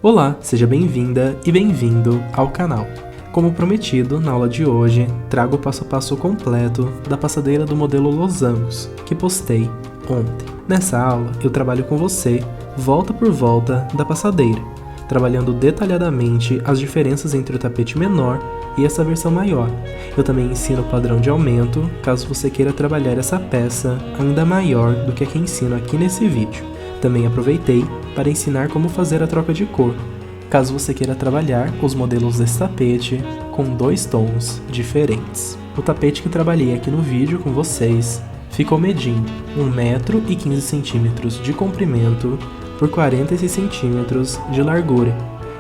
Olá, seja bem-vinda e bem-vindo ao canal. Como prometido, na aula de hoje, trago o passo a passo completo da passadeira do modelo Losangos, que postei ontem. Nessa aula, eu trabalho com você, volta por volta da passadeira, trabalhando detalhadamente as diferenças entre o tapete menor e essa versão maior. Eu também ensino o padrão de aumento, caso você queira trabalhar essa peça ainda maior do que a que ensino aqui nesse vídeo. Também aproveitei para ensinar como fazer a troca de cor, caso você queira trabalhar os modelos desse tapete com dois tons diferentes. O tapete que trabalhei aqui no vídeo com vocês ficou medindo 1,15 m de comprimento por 46 cm de largura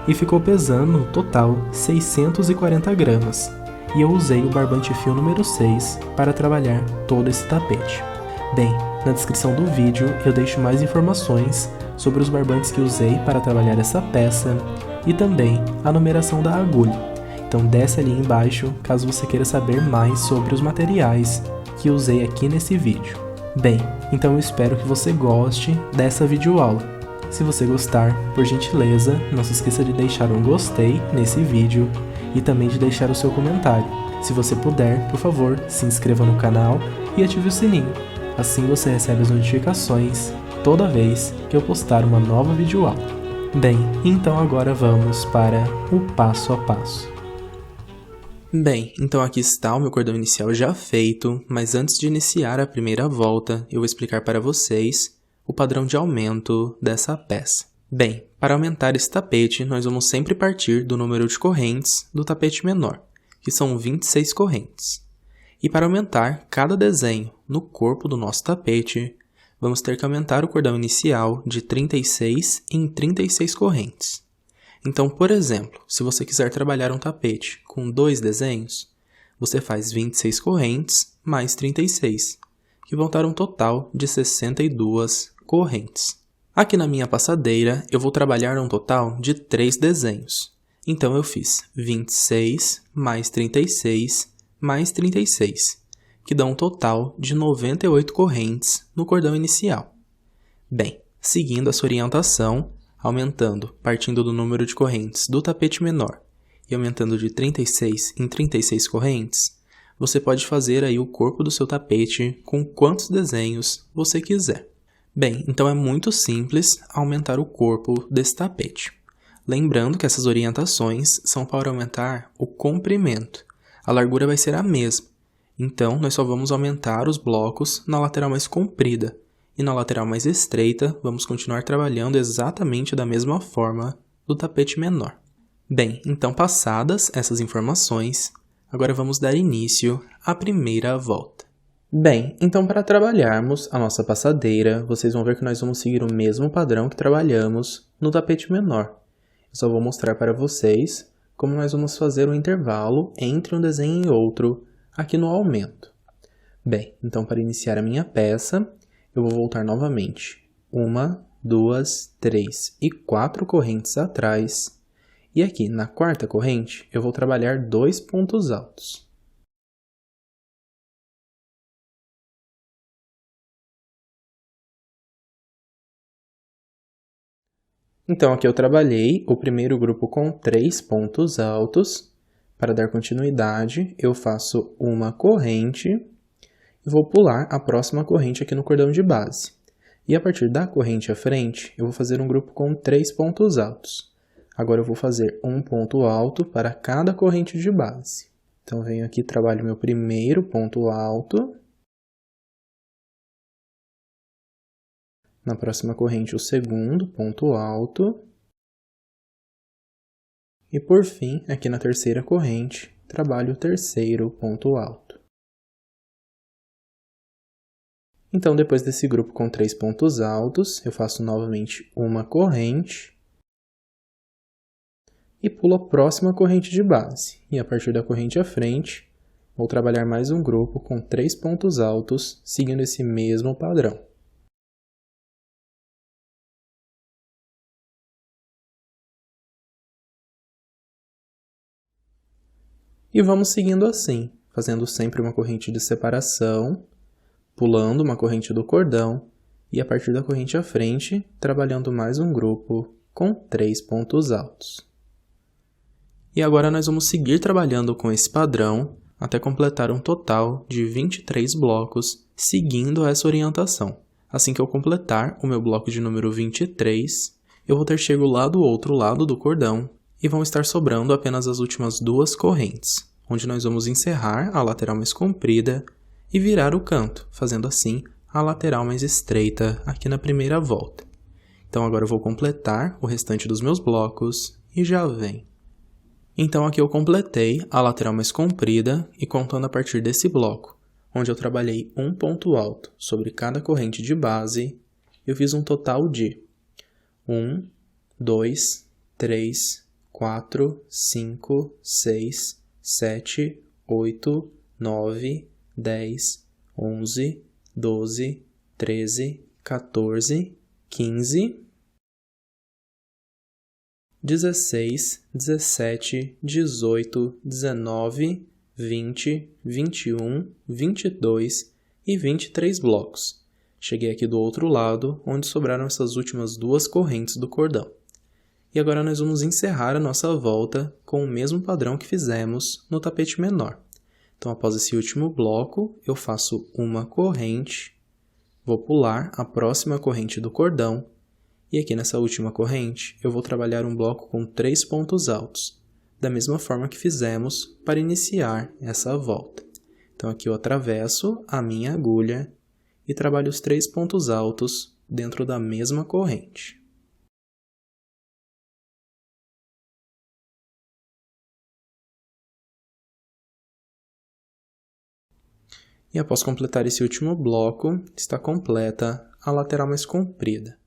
e ficou pesando no total 640 gramas. E eu usei o barbante fio número 6 para trabalhar todo esse tapete. Bem, na descrição do vídeo eu deixo mais informações sobre os barbantes que usei para trabalhar essa peça e também a numeração da agulha. Então desce ali embaixo caso você queira saber mais sobre os materiais que usei aqui nesse vídeo. Bem, então eu espero que você goste dessa videoaula. Se você gostar, por gentileza, não se esqueça de deixar um gostei nesse vídeo e também de deixar o seu comentário. Se você puder, por favor, se inscreva no canal e ative o sininho. Assim você recebe as notificações toda vez que eu postar uma nova videoaula. Bem, então agora vamos para o passo a passo. Bem, então aqui está o meu cordão inicial já feito, mas antes de iniciar a primeira volta, eu vou explicar para vocês o padrão de aumento dessa peça. Bem, para aumentar esse tapete, nós vamos sempre partir do número de correntes do tapete menor, que são 26 correntes. E para aumentar cada desenho no corpo do nosso tapete, vamos ter que aumentar o cordão inicial de 36 em 36 correntes. Então, por exemplo, se você quiser trabalhar um tapete com 2 desenhos, você faz 26 correntes mais 36, que vão dar um total de 62 correntes. Aqui na minha passadeira, eu vou trabalhar um total de 3 desenhos. Então, eu fiz 26 mais 36 mais 36, que dá um total de 98 correntes no cordão inicial. Bem, seguindo essa orientação, aumentando, partindo do número de correntes do tapete menor e aumentando de 36 em 36 correntes, você pode fazer aí o corpo do seu tapete com quantos desenhos você quiser. Bem, então é muito simples aumentar o corpo desse tapete. Lembrando que essas orientações são para aumentar o comprimento. A largura vai ser a mesma, então nós só vamos aumentar os blocos na lateral mais comprida, e na lateral mais estreita vamos continuar trabalhando exatamente da mesma forma do tapete menor. Bem, então passadas essas informações, agora vamos dar início à primeira volta. Bem, então para trabalharmos a nossa passadeira, vocês vão ver que nós vamos seguir o mesmo padrão que trabalhamos no tapete menor. Eu só vou mostrar para vocês como nós vamos fazer o intervalo entre um desenho e outro aqui no aumento. Bem, então para iniciar a minha peça, eu vou voltar novamente 1, 2, 3 e 4 correntes atrás, e aqui na quarta corrente eu vou trabalhar 2 pontos altos. Então, aqui eu trabalhei o primeiro grupo com 3 pontos altos. Para dar continuidade, eu faço uma corrente e vou pular a próxima corrente aqui no cordão de base. E a partir da corrente à frente, eu vou fazer um grupo com 3 pontos altos. Agora eu vou fazer um ponto alto para cada corrente de base. Então, venho aqui e trabalho meu primeiro ponto alto. Na próxima corrente, o segundo ponto alto. E por fim, aqui na terceira corrente, trabalho o terceiro ponto alto. Então, depois desse grupo com 3 pontos altos, eu faço novamente uma corrente e pulo a próxima corrente de base. E a partir da corrente à frente, vou trabalhar mais um grupo com 3 pontos altos, seguindo esse mesmo padrão. E vamos seguindo assim, fazendo sempre uma corrente de separação, pulando uma corrente do cordão e a partir da corrente à frente, trabalhando mais um grupo com 3 pontos altos. E agora nós vamos seguir trabalhando com esse padrão até completar um total de 23 blocos, seguindo essa orientação. Assim que eu completar o meu bloco de número 23, eu vou ter chego lá do outro lado do cordão e vão estar sobrando apenas as últimas 2 correntes, onde nós vamos encerrar a lateral mais comprida e virar o canto, fazendo assim a lateral mais estreita aqui na primeira volta. Então agora eu vou completar o restante dos meus blocos e já vem. Então aqui eu completei a lateral mais comprida e contando a partir desse bloco, onde eu trabalhei um ponto alto sobre cada corrente de base, eu fiz um total de 1, 2, 3, 4, 5, 6, 7, 8, 9, 10, 11, 12, 13, 14, 15, 16, 17, 18, 19, 20, 21, 22 e 23 blocos. Cheguei aqui do outro lado, onde sobraram essas últimas 2 correntes do cordão. E agora nós vamos encerrar a nossa volta com o mesmo padrão que fizemos no tapete menor. Então, após esse último bloco, eu faço uma corrente, vou pular a próxima corrente do cordão, e aqui nessa última corrente, eu vou trabalhar um bloco com 3 pontos altos, da mesma forma que fizemos para iniciar essa volta. Então, aqui eu atravesso a minha agulha e trabalho os 3 pontos altos dentro da mesma corrente. E após completar esse último bloco, está completa a lateral mais comprida.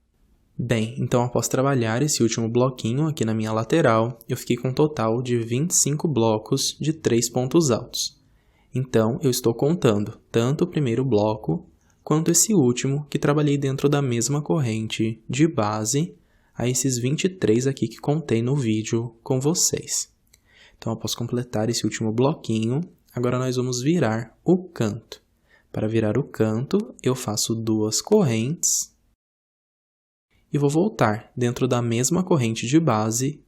Bem, então após trabalhar esse último bloquinho aqui na minha lateral, eu fiquei com um total de 25 blocos de 3 pontos altos. Então, eu estou contando tanto o primeiro bloco, quanto esse último que trabalhei dentro da mesma corrente de base, a esses 23 aqui que contei no vídeo com vocês. Então, após completar esse último bloquinho, agora nós vamos virar o canto. Para virar o canto, eu faço 2 correntes e vou voltar dentro da mesma corrente de base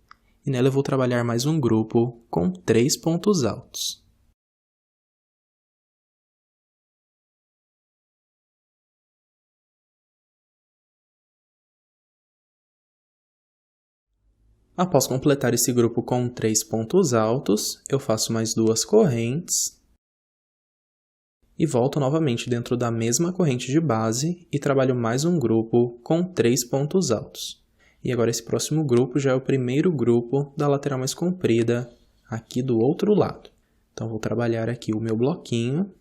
e nela eu vou trabalhar mais um grupo com 3 pontos altos. Após completar esse grupo com 3 pontos altos, eu faço mais 2 correntes e volto novamente dentro da mesma corrente de base e trabalho mais um grupo com 3 pontos altos. E agora esse próximo grupo já é o primeiro grupo da lateral mais comprida aqui do outro lado. Então, vou trabalhar aqui o meu bloquinho.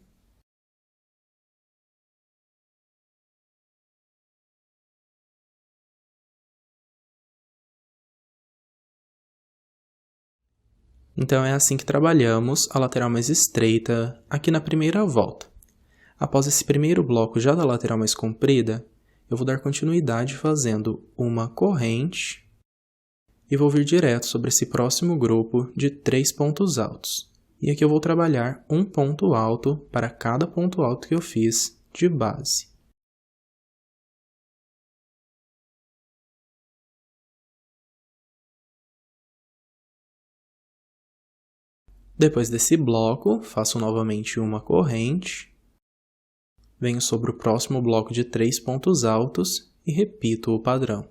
Então, é assim que trabalhamos a lateral mais estreita aqui na primeira volta. Após esse primeiro bloco já da lateral mais comprida, eu vou dar continuidade fazendo uma corrente e vou vir direto sobre esse próximo grupo de 3 pontos altos. E aqui eu vou trabalhar um ponto alto para cada ponto alto que eu fiz de base. Depois desse bloco, faço novamente uma corrente, venho sobre o próximo bloco de 3 pontos altos e repito o padrão.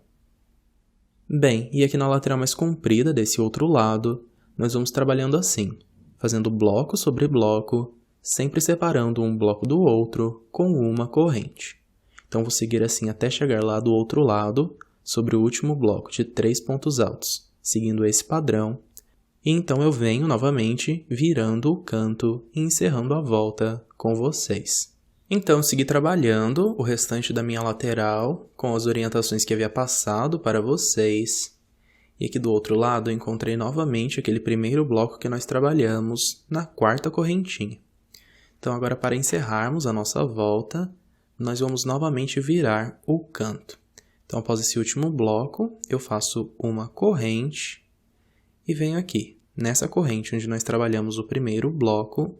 Bem, e aqui na lateral mais comprida desse outro lado, nós vamos trabalhando assim, fazendo bloco sobre bloco, sempre separando um bloco do outro com uma corrente. Então, vou seguir assim até chegar lá do outro lado, sobre o último bloco de 3 pontos altos, seguindo esse padrão. E então eu venho novamente virando o canto e encerrando a volta com vocês. Então, eu segui trabalhando o restante da minha lateral com as orientações que havia passado para vocês. E aqui do outro lado eu encontrei novamente aquele primeiro bloco que nós trabalhamos na quarta correntinha. Então, agora para encerrarmos a nossa volta, nós vamos novamente virar o canto. Então, após esse último bloco, eu faço uma corrente e venho aqui, nessa corrente onde nós trabalhamos o primeiro bloco,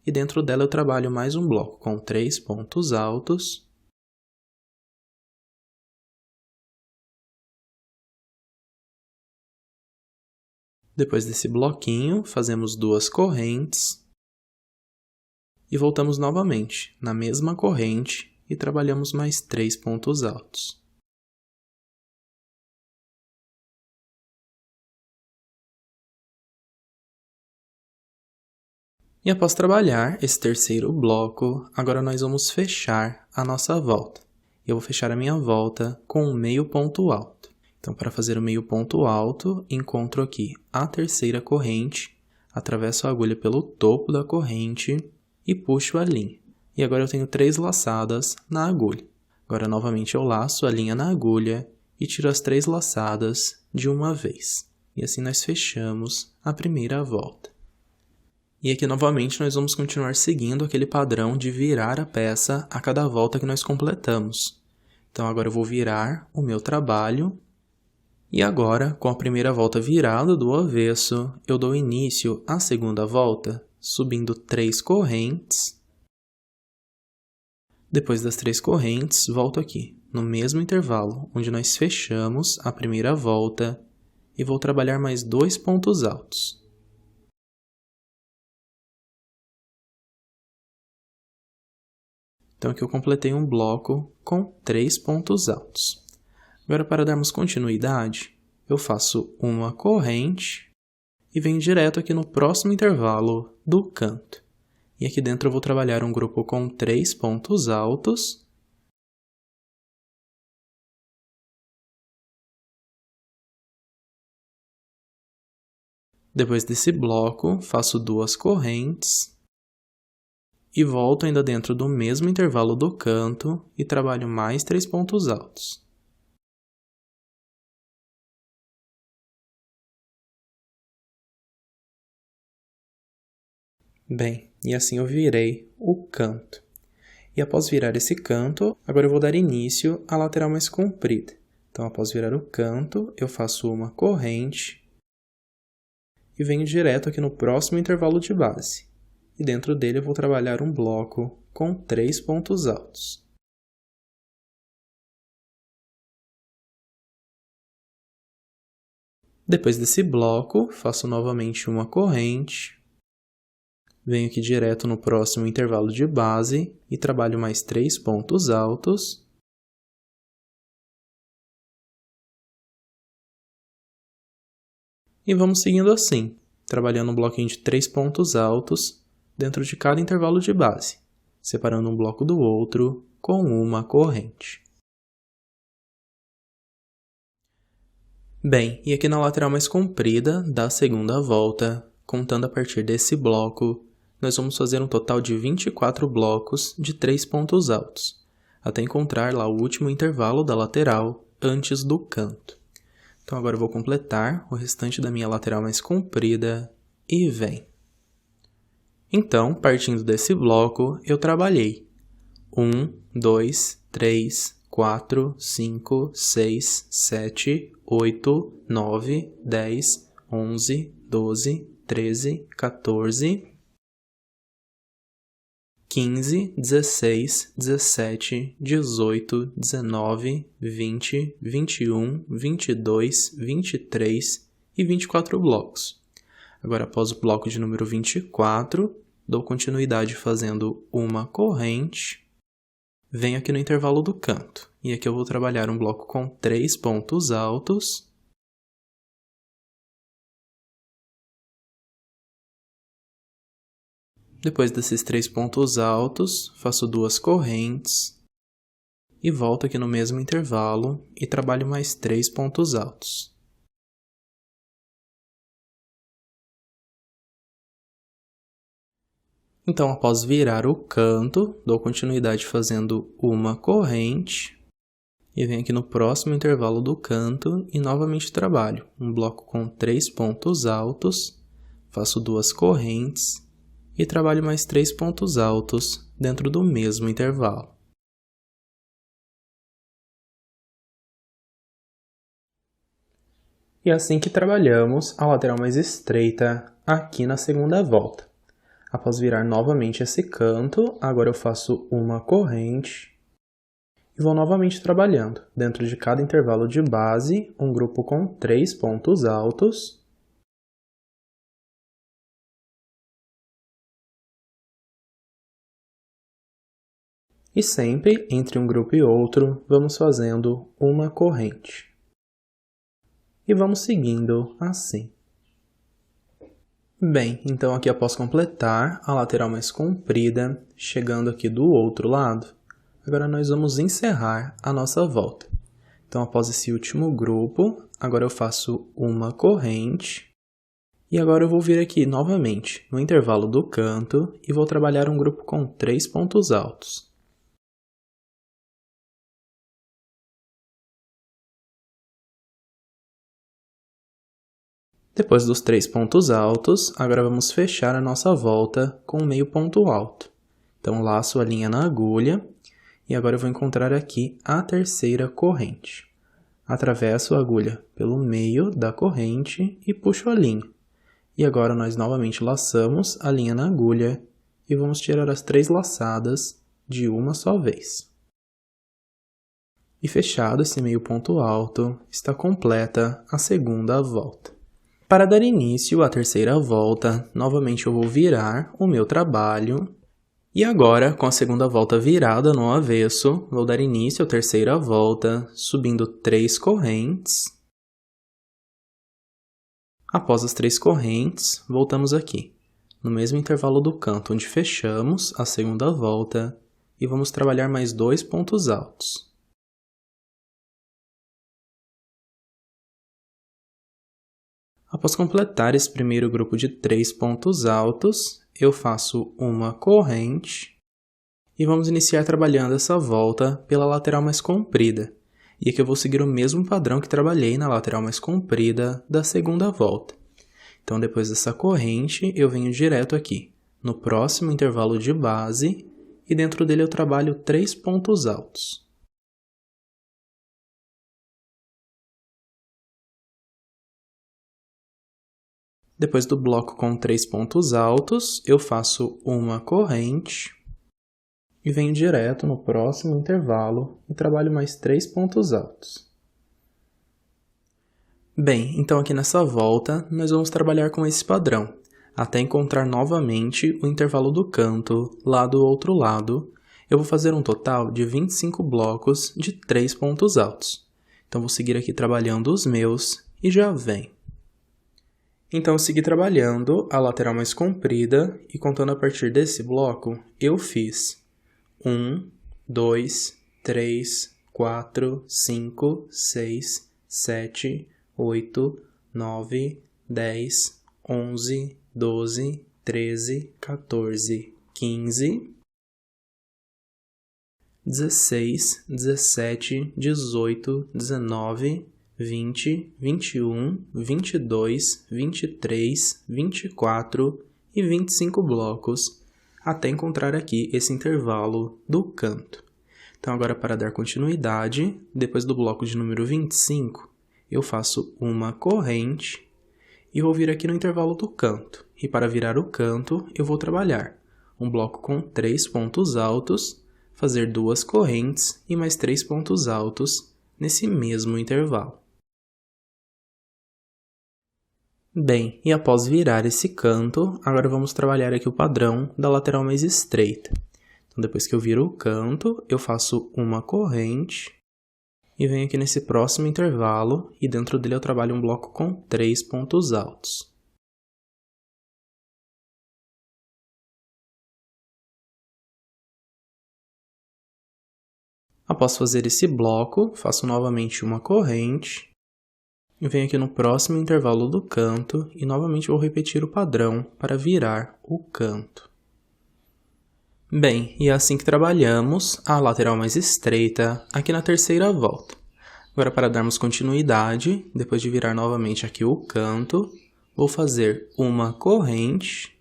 e dentro dela eu trabalho mais um bloco com 3 pontos altos. Depois desse bloquinho, fazemos 2 correntes e voltamos novamente na mesma corrente e trabalhamos mais 3 pontos altos. E após trabalhar esse terceiro bloco, agora nós vamos fechar a nossa volta. Eu vou fechar a minha volta com um meio ponto alto. Então, para fazer o meio ponto alto, encontro aqui a terceira corrente, atravesso a agulha pelo topo da corrente e puxo a linha. E agora eu tenho 3 laçadas na agulha. Agora, novamente, eu laço a linha na agulha e tiro as 3 laçadas de uma vez. E assim nós fechamos a primeira volta. E aqui, novamente, nós vamos continuar seguindo aquele padrão de virar a peça a cada volta que nós completamos. Então, agora eu vou virar o meu trabalho. E agora, com a primeira volta virada do avesso, eu dou início à segunda volta, subindo 3 correntes. Depois das 3 correntes, volto aqui, no mesmo intervalo, onde nós fechamos a primeira volta, e vou trabalhar mais 2 pontos altos. Então, aqui eu completei um bloco com 3 pontos altos. Agora, para darmos continuidade, eu faço uma corrente e venho direto aqui no próximo intervalo do canto. E aqui dentro eu vou trabalhar um grupo com 3 pontos altos. Depois desse bloco, faço 2 correntes. E volto ainda dentro do mesmo intervalo do canto e trabalho mais 3 pontos altos. Bem, e assim eu virei o canto. E após virar esse canto, agora eu vou dar início à lateral mais comprida. Então, após virar o canto, eu faço uma corrente e venho direto aqui no próximo intervalo de base. E dentro dele eu vou trabalhar um bloco com 3 pontos altos. Depois desse bloco, faço novamente uma corrente, venho aqui direto no próximo intervalo de base e trabalho mais 3 pontos altos. E vamos seguindo assim, trabalhando um bloquinho de 3 pontos altos dentro de cada intervalo de base, separando um bloco do outro com uma corrente. Bem, e aqui na lateral mais comprida da segunda volta, contando a partir desse bloco, nós vamos fazer um total de 24 blocos de 3 pontos altos, até encontrar lá o último intervalo da lateral antes do canto. Então agora eu vou completar o restante da minha lateral mais comprida e vem. Então, partindo desse bloco, eu trabalhei 1, 2, 3, 4, 5, 6, 7, 8, 9, 10, 11, 12, 13, 14, 15, 16, 17, 18, 19, 20, 21, 22, 23 e 24 blocos. Agora, após o bloco de número 24, dou continuidade fazendo uma corrente, venho aqui no intervalo do canto, e aqui eu vou trabalhar um bloco com 3 pontos altos. Depois desses 3 pontos altos, faço 2 correntes, e volto aqui no mesmo intervalo e trabalho mais 3 pontos altos. Então, após virar o canto, dou continuidade fazendo uma corrente e venho aqui no próximo intervalo do canto e novamente trabalho um bloco com 3 pontos altos, faço 2 correntes e trabalho mais 3 pontos altos dentro do mesmo intervalo. E assim que trabalhamos a lateral mais estreita aqui na segunda volta. Após virar novamente esse canto, agora eu faço uma corrente e vou novamente trabalhando. Dentro de cada intervalo de base, um grupo com 3 pontos altos. E sempre, entre um grupo e outro, vamos fazendo uma corrente. E vamos seguindo assim. Bem, então aqui após completar a lateral mais comprida, chegando aqui do outro lado, agora nós vamos encerrar a nossa volta. Então, após esse último grupo, agora eu faço uma corrente. E agora eu vou vir aqui novamente no intervalo do canto e vou trabalhar um grupo com 3 pontos altos. Depois dos 3 pontos altos, agora vamos fechar a nossa volta com meio ponto alto. Então, laço a linha na agulha e agora eu vou encontrar aqui a terceira corrente. Atravesso a agulha pelo meio da corrente e puxo a linha. E agora nós novamente laçamos a linha na agulha e vamos tirar as 3 laçadas de uma só vez. E fechado esse meio ponto alto, está completa a segunda volta. Para dar início à terceira volta, novamente eu vou virar o meu trabalho. E agora, com a segunda volta virada no avesso, vou dar início à terceira volta, subindo 3 correntes. Após as 3 correntes, voltamos aqui, no mesmo intervalo do canto onde fechamos a segunda volta, e vamos trabalhar mais 2 pontos altos. Após completar esse primeiro grupo de 3 pontos altos, eu faço uma corrente e vamos iniciar trabalhando essa volta pela lateral mais comprida. E aqui eu vou seguir o mesmo padrão que trabalhei na lateral mais comprida da segunda volta. Então, depois dessa corrente, eu venho direto aqui, no próximo intervalo de base, e dentro dele eu trabalho 3 pontos altos. Depois do bloco com 3 pontos altos, eu faço uma corrente e venho direto no próximo intervalo e trabalho mais 3 pontos altos. Bem, então aqui nessa volta, nós vamos trabalhar com esse padrão, até encontrar novamente o intervalo do canto lá do outro lado. Eu vou fazer um total de 25 blocos de 3 pontos altos. Então, vou seguir aqui trabalhando os meus e já vem. Então, eu segui trabalhando a lateral mais comprida e contando a partir desse bloco, eu fiz 1, 2, 3, 4, 5, 6, 7, 8, 9, 10, 11, 12, 13, 14, 15, 16, 17, 18, 19, 20, 21, 22, 23, 24 e 25 blocos, até encontrar aqui esse intervalo do canto. Então, agora para dar continuidade, depois do bloco de número 25, eu faço uma corrente e vou vir aqui no intervalo do canto. E para virar o canto, eu vou trabalhar um bloco com 3 pontos altos, fazer 2 correntes e mais 3 pontos altos nesse mesmo intervalo. Bem, e após virar esse canto, agora vamos trabalhar aqui o padrão da lateral mais estreita. Então, depois que eu viro o canto, eu faço uma corrente e venho aqui nesse próximo intervalo e dentro dele eu trabalho um bloco com 3 pontos altos. Após fazer esse bloco, faço novamente uma corrente. E venho aqui no próximo intervalo do canto e novamente vou repetir o padrão para virar o canto. Bem, e é assim que trabalhamos a lateral mais estreita aqui na terceira volta. Agora, para darmos continuidade, depois de virar novamente aqui o canto, vou fazer uma corrente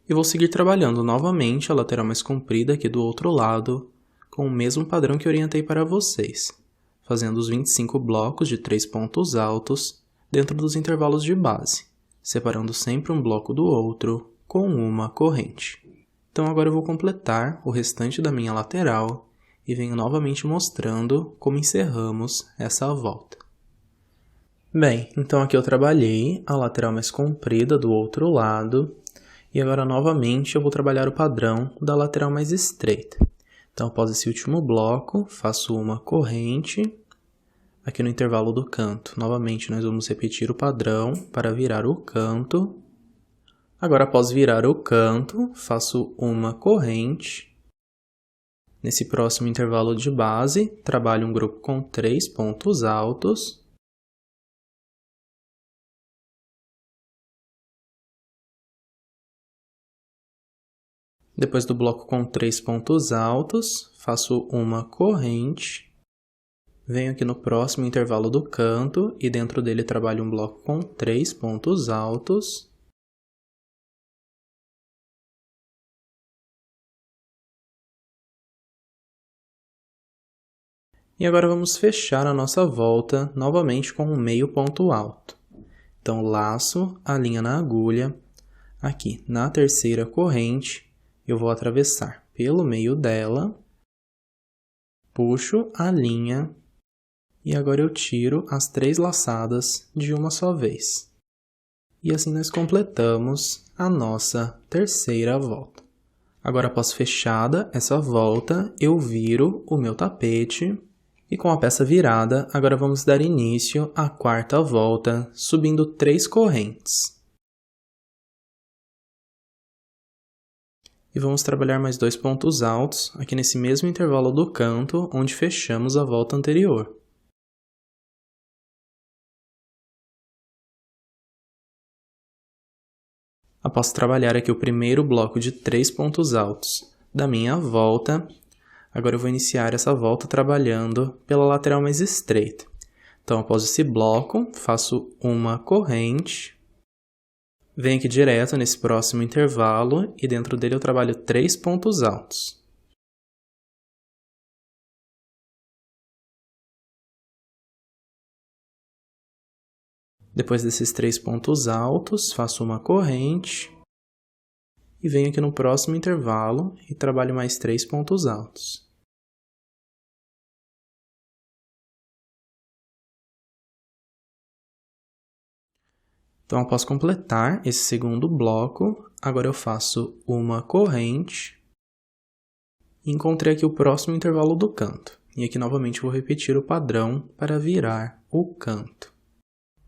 e vou seguir trabalhando novamente a lateral mais comprida aqui do outro lado, com o mesmo padrão que orientei para vocês, fazendo os 25 blocos de 3 pontos altos dentro dos intervalos de base, separando sempre um bloco do outro com uma corrente. Então agora eu vou completar o restante da minha lateral e venho novamente mostrando como encerramos essa volta. Bem, então aqui eu trabalhei a lateral mais comprida do outro lado e agora novamente eu vou trabalhar o padrão da lateral mais estreita. Então após esse último bloco, faço uma corrente aqui no intervalo do canto. Novamente nós vamos repetir o padrão para virar o canto. Agora após virar o canto, faço uma corrente. Nesse próximo intervalo de base, trabalho um grupo com 3 pontos altos. Depois do bloco com 3 pontos altos, faço uma corrente. Venho aqui no próximo intervalo do canto e dentro dele trabalho um bloco com 3 pontos altos. E agora vamos fechar a nossa volta novamente com um meio ponto alto. Então, laço a linha na agulha. Aqui, na terceira corrente, eu vou atravessar pelo meio dela. Puxo a linha. E agora eu tiro as 3 laçadas de uma só vez. E assim nós completamos a nossa terceira volta. Agora, após fechada essa volta, eu viro o meu tapete. E com a peça virada, agora vamos dar início à quarta volta, subindo 3 correntes. E vamos trabalhar mais 2 pontos altos, aqui nesse mesmo intervalo do canto, onde fechamos a volta anterior. Após trabalhar aqui o primeiro bloco de 3 pontos altos da minha volta, agora eu vou iniciar essa volta trabalhando pela lateral mais estreita. Então, após esse bloco, faço uma corrente. Venho aqui direto nesse próximo intervalo e dentro dele eu trabalho 3 pontos altos. Depois desses 3 pontos altos, faço uma corrente. E venho aqui no próximo intervalo e trabalho mais 3 pontos altos. Então, após completar esse segundo bloco, agora eu faço uma corrente. E encontrei aqui o próximo intervalo do canto. E aqui novamente vou repetir o padrão para virar o canto.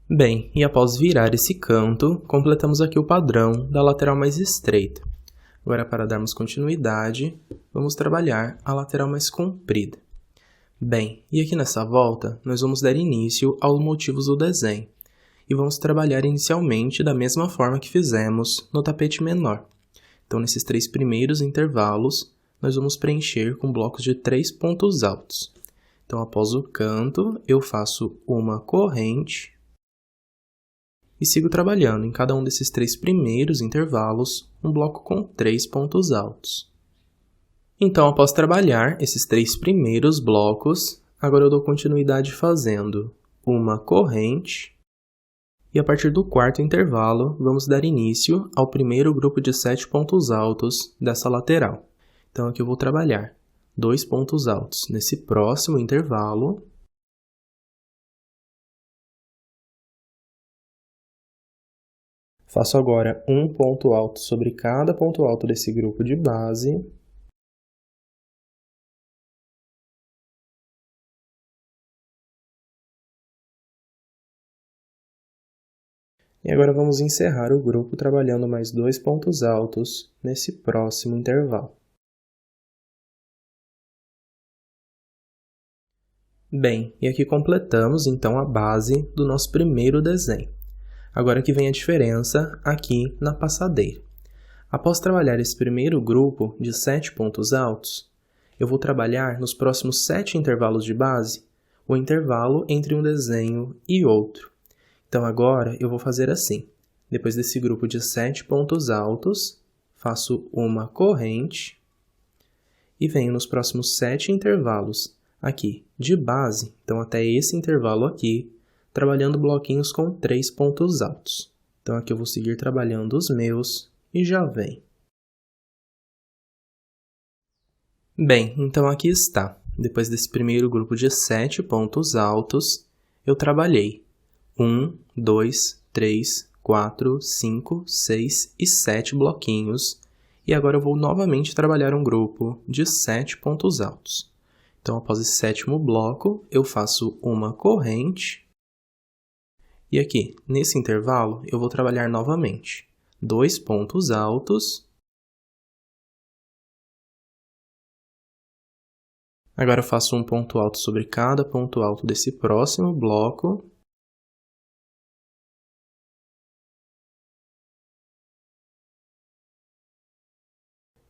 Bem, e após virar esse canto, completamos aqui o padrão da lateral mais estreita. Agora, para darmos continuidade, vamos trabalhar a lateral mais comprida. Bem, e aqui nessa volta, nós vamos dar início aos motivos do desenho. E vamos trabalhar inicialmente da mesma forma que fizemos no tapete menor. Então, nesses 3 primeiros intervalos, nós vamos preencher com blocos de 3 pontos altos. Então, após o canto, eu faço uma corrente. E sigo trabalhando em cada um desses 3 primeiros intervalos, um bloco com 3 pontos altos. Então, após trabalhar esses 3 primeiros blocos, agora eu dou continuidade fazendo uma corrente. E a partir do quarto intervalo, vamos dar início ao primeiro grupo de 7 pontos altos dessa lateral. Então, aqui eu vou trabalhar 2 pontos altos nesse próximo intervalo. Faço agora um ponto alto sobre cada ponto alto desse grupo de base. E agora vamos encerrar o grupo trabalhando mais 2 pontos altos nesse próximo intervalo. Bem, e aqui completamos então a base do nosso primeiro desenho. Agora que vem a diferença aqui na passadeira. Após trabalhar esse primeiro grupo de 7 pontos altos, eu vou trabalhar nos próximos 7 intervalos de base o intervalo entre um desenho e outro. Então agora eu vou fazer assim. Depois desse grupo de 7 pontos altos, faço uma corrente e venho nos próximos 7 intervalos aqui de base, então até esse intervalo aqui, trabalhando bloquinhos com 3 pontos altos. Então, aqui eu vou seguir trabalhando os meus e já vem. Bem, então aqui está. Depois desse primeiro grupo de 7 pontos altos, eu trabalhei 1, 2, 3, 4, 5, 6 e 7 bloquinhos. E agora eu vou novamente trabalhar um grupo de 7 pontos altos. Então, após esse sétimo bloco, eu faço uma corrente. E aqui, nesse intervalo, eu vou trabalhar novamente 2 pontos altos. Agora eu faço um ponto alto sobre cada ponto alto desse próximo bloco.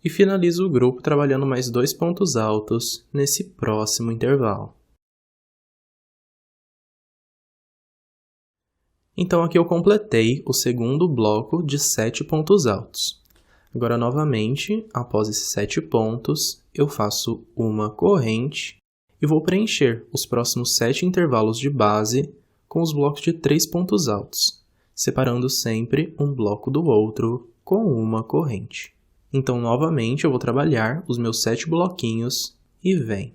E finalizo o grupo trabalhando mais 2 pontos altos nesse próximo intervalo. Então, aqui eu completei o segundo bloco de 7 pontos altos. Agora, novamente, após esses 7 pontos, eu faço uma corrente e vou preencher os próximos 7 intervalos de base com os blocos de 3 pontos altos, separando sempre um bloco do outro com uma corrente. Então, novamente, eu vou trabalhar os meus 7 bloquinhos e vem.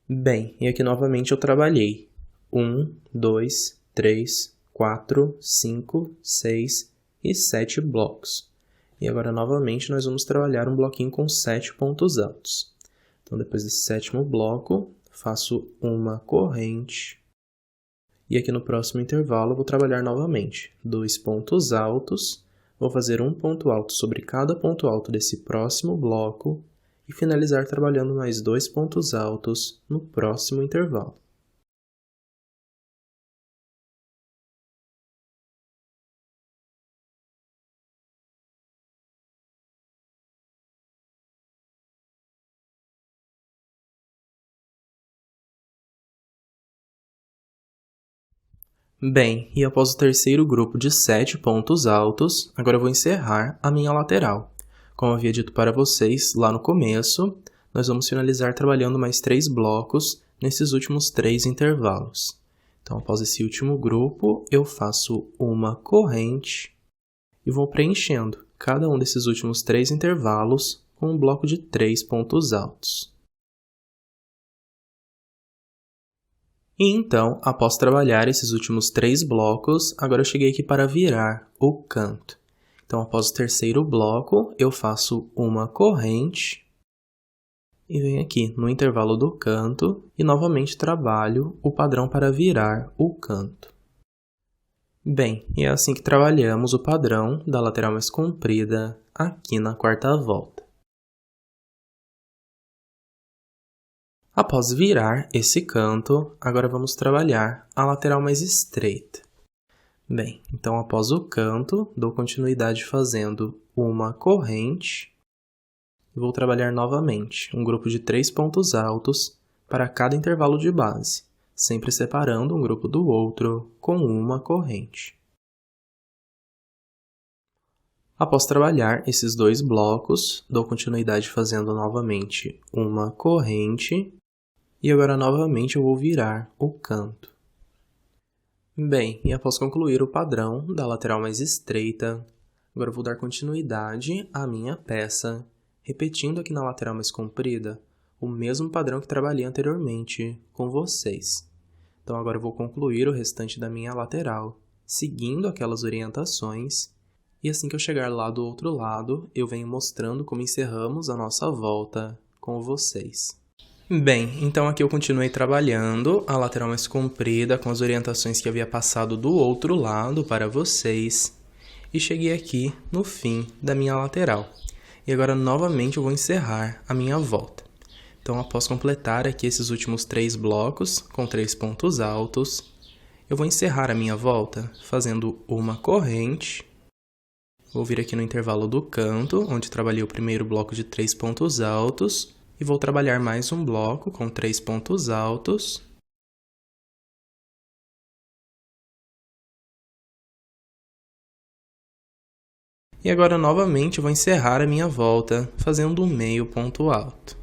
Bem, e aqui novamente eu trabalhei 1, 2, 3, 4, 5, 6 e 7 blocos. E agora, novamente, nós vamos trabalhar um bloquinho com 7 pontos altos. Então, depois desse sétimo bloco, faço uma corrente. E aqui no próximo intervalo, eu vou trabalhar novamente 2 pontos altos. Vou fazer um ponto alto sobre cada ponto alto desse próximo bloco e finalizar trabalhando mais 2 pontos altos no próximo intervalo. Bem, e após o terceiro grupo de 7 pontos altos, agora eu vou encerrar a minha lateral. Como havia dito para vocês lá no começo, nós vamos finalizar trabalhando mais 3 blocos nesses últimos 3 intervalos. Então, após esse último grupo, eu faço uma corrente e vou preenchendo cada um desses últimos 3 intervalos com um bloco de 3 pontos altos. E então, após trabalhar esses últimos 3 blocos, agora eu cheguei aqui para virar o canto. Então, após o terceiro bloco, eu faço uma corrente e venho aqui no intervalo do canto e novamente trabalho o padrão para virar o canto. Bem, e é assim que trabalhamos o padrão da lateral mais comprida aqui na quarta volta. Após virar esse canto, agora vamos trabalhar a lateral mais estreita. Bem, então após o canto, dou continuidade fazendo uma corrente e vou trabalhar novamente um grupo de 3 pontos altos para cada intervalo de base, sempre separando um grupo do outro com uma corrente. Após trabalhar esses 2 blocos, dou continuidade fazendo novamente uma corrente. E agora, novamente, eu vou virar o canto. Bem, e após concluir o padrão da lateral mais estreita, agora eu vou dar continuidade à minha peça, repetindo aqui na lateral mais comprida o mesmo padrão que trabalhei anteriormente com vocês. Então, agora eu vou concluir o restante da minha lateral, seguindo aquelas orientações, e assim que eu chegar lá do outro lado, eu venho mostrando como encerramos a nossa volta com vocês. Bem, então aqui eu continuei trabalhando a lateral mais comprida com as orientações que havia passado do outro lado para vocês e cheguei aqui no fim da minha lateral. E agora novamente eu vou encerrar a minha volta. Então, após completar aqui esses últimos 3 blocos com 3 pontos altos, eu vou encerrar a minha volta fazendo uma corrente. Vou vir aqui no intervalo do canto, onde trabalhei o primeiro bloco de 3 pontos altos. E vou trabalhar mais um bloco com 3 pontos altos. E agora, novamente, eu vou encerrar a minha volta fazendo um meio ponto alto.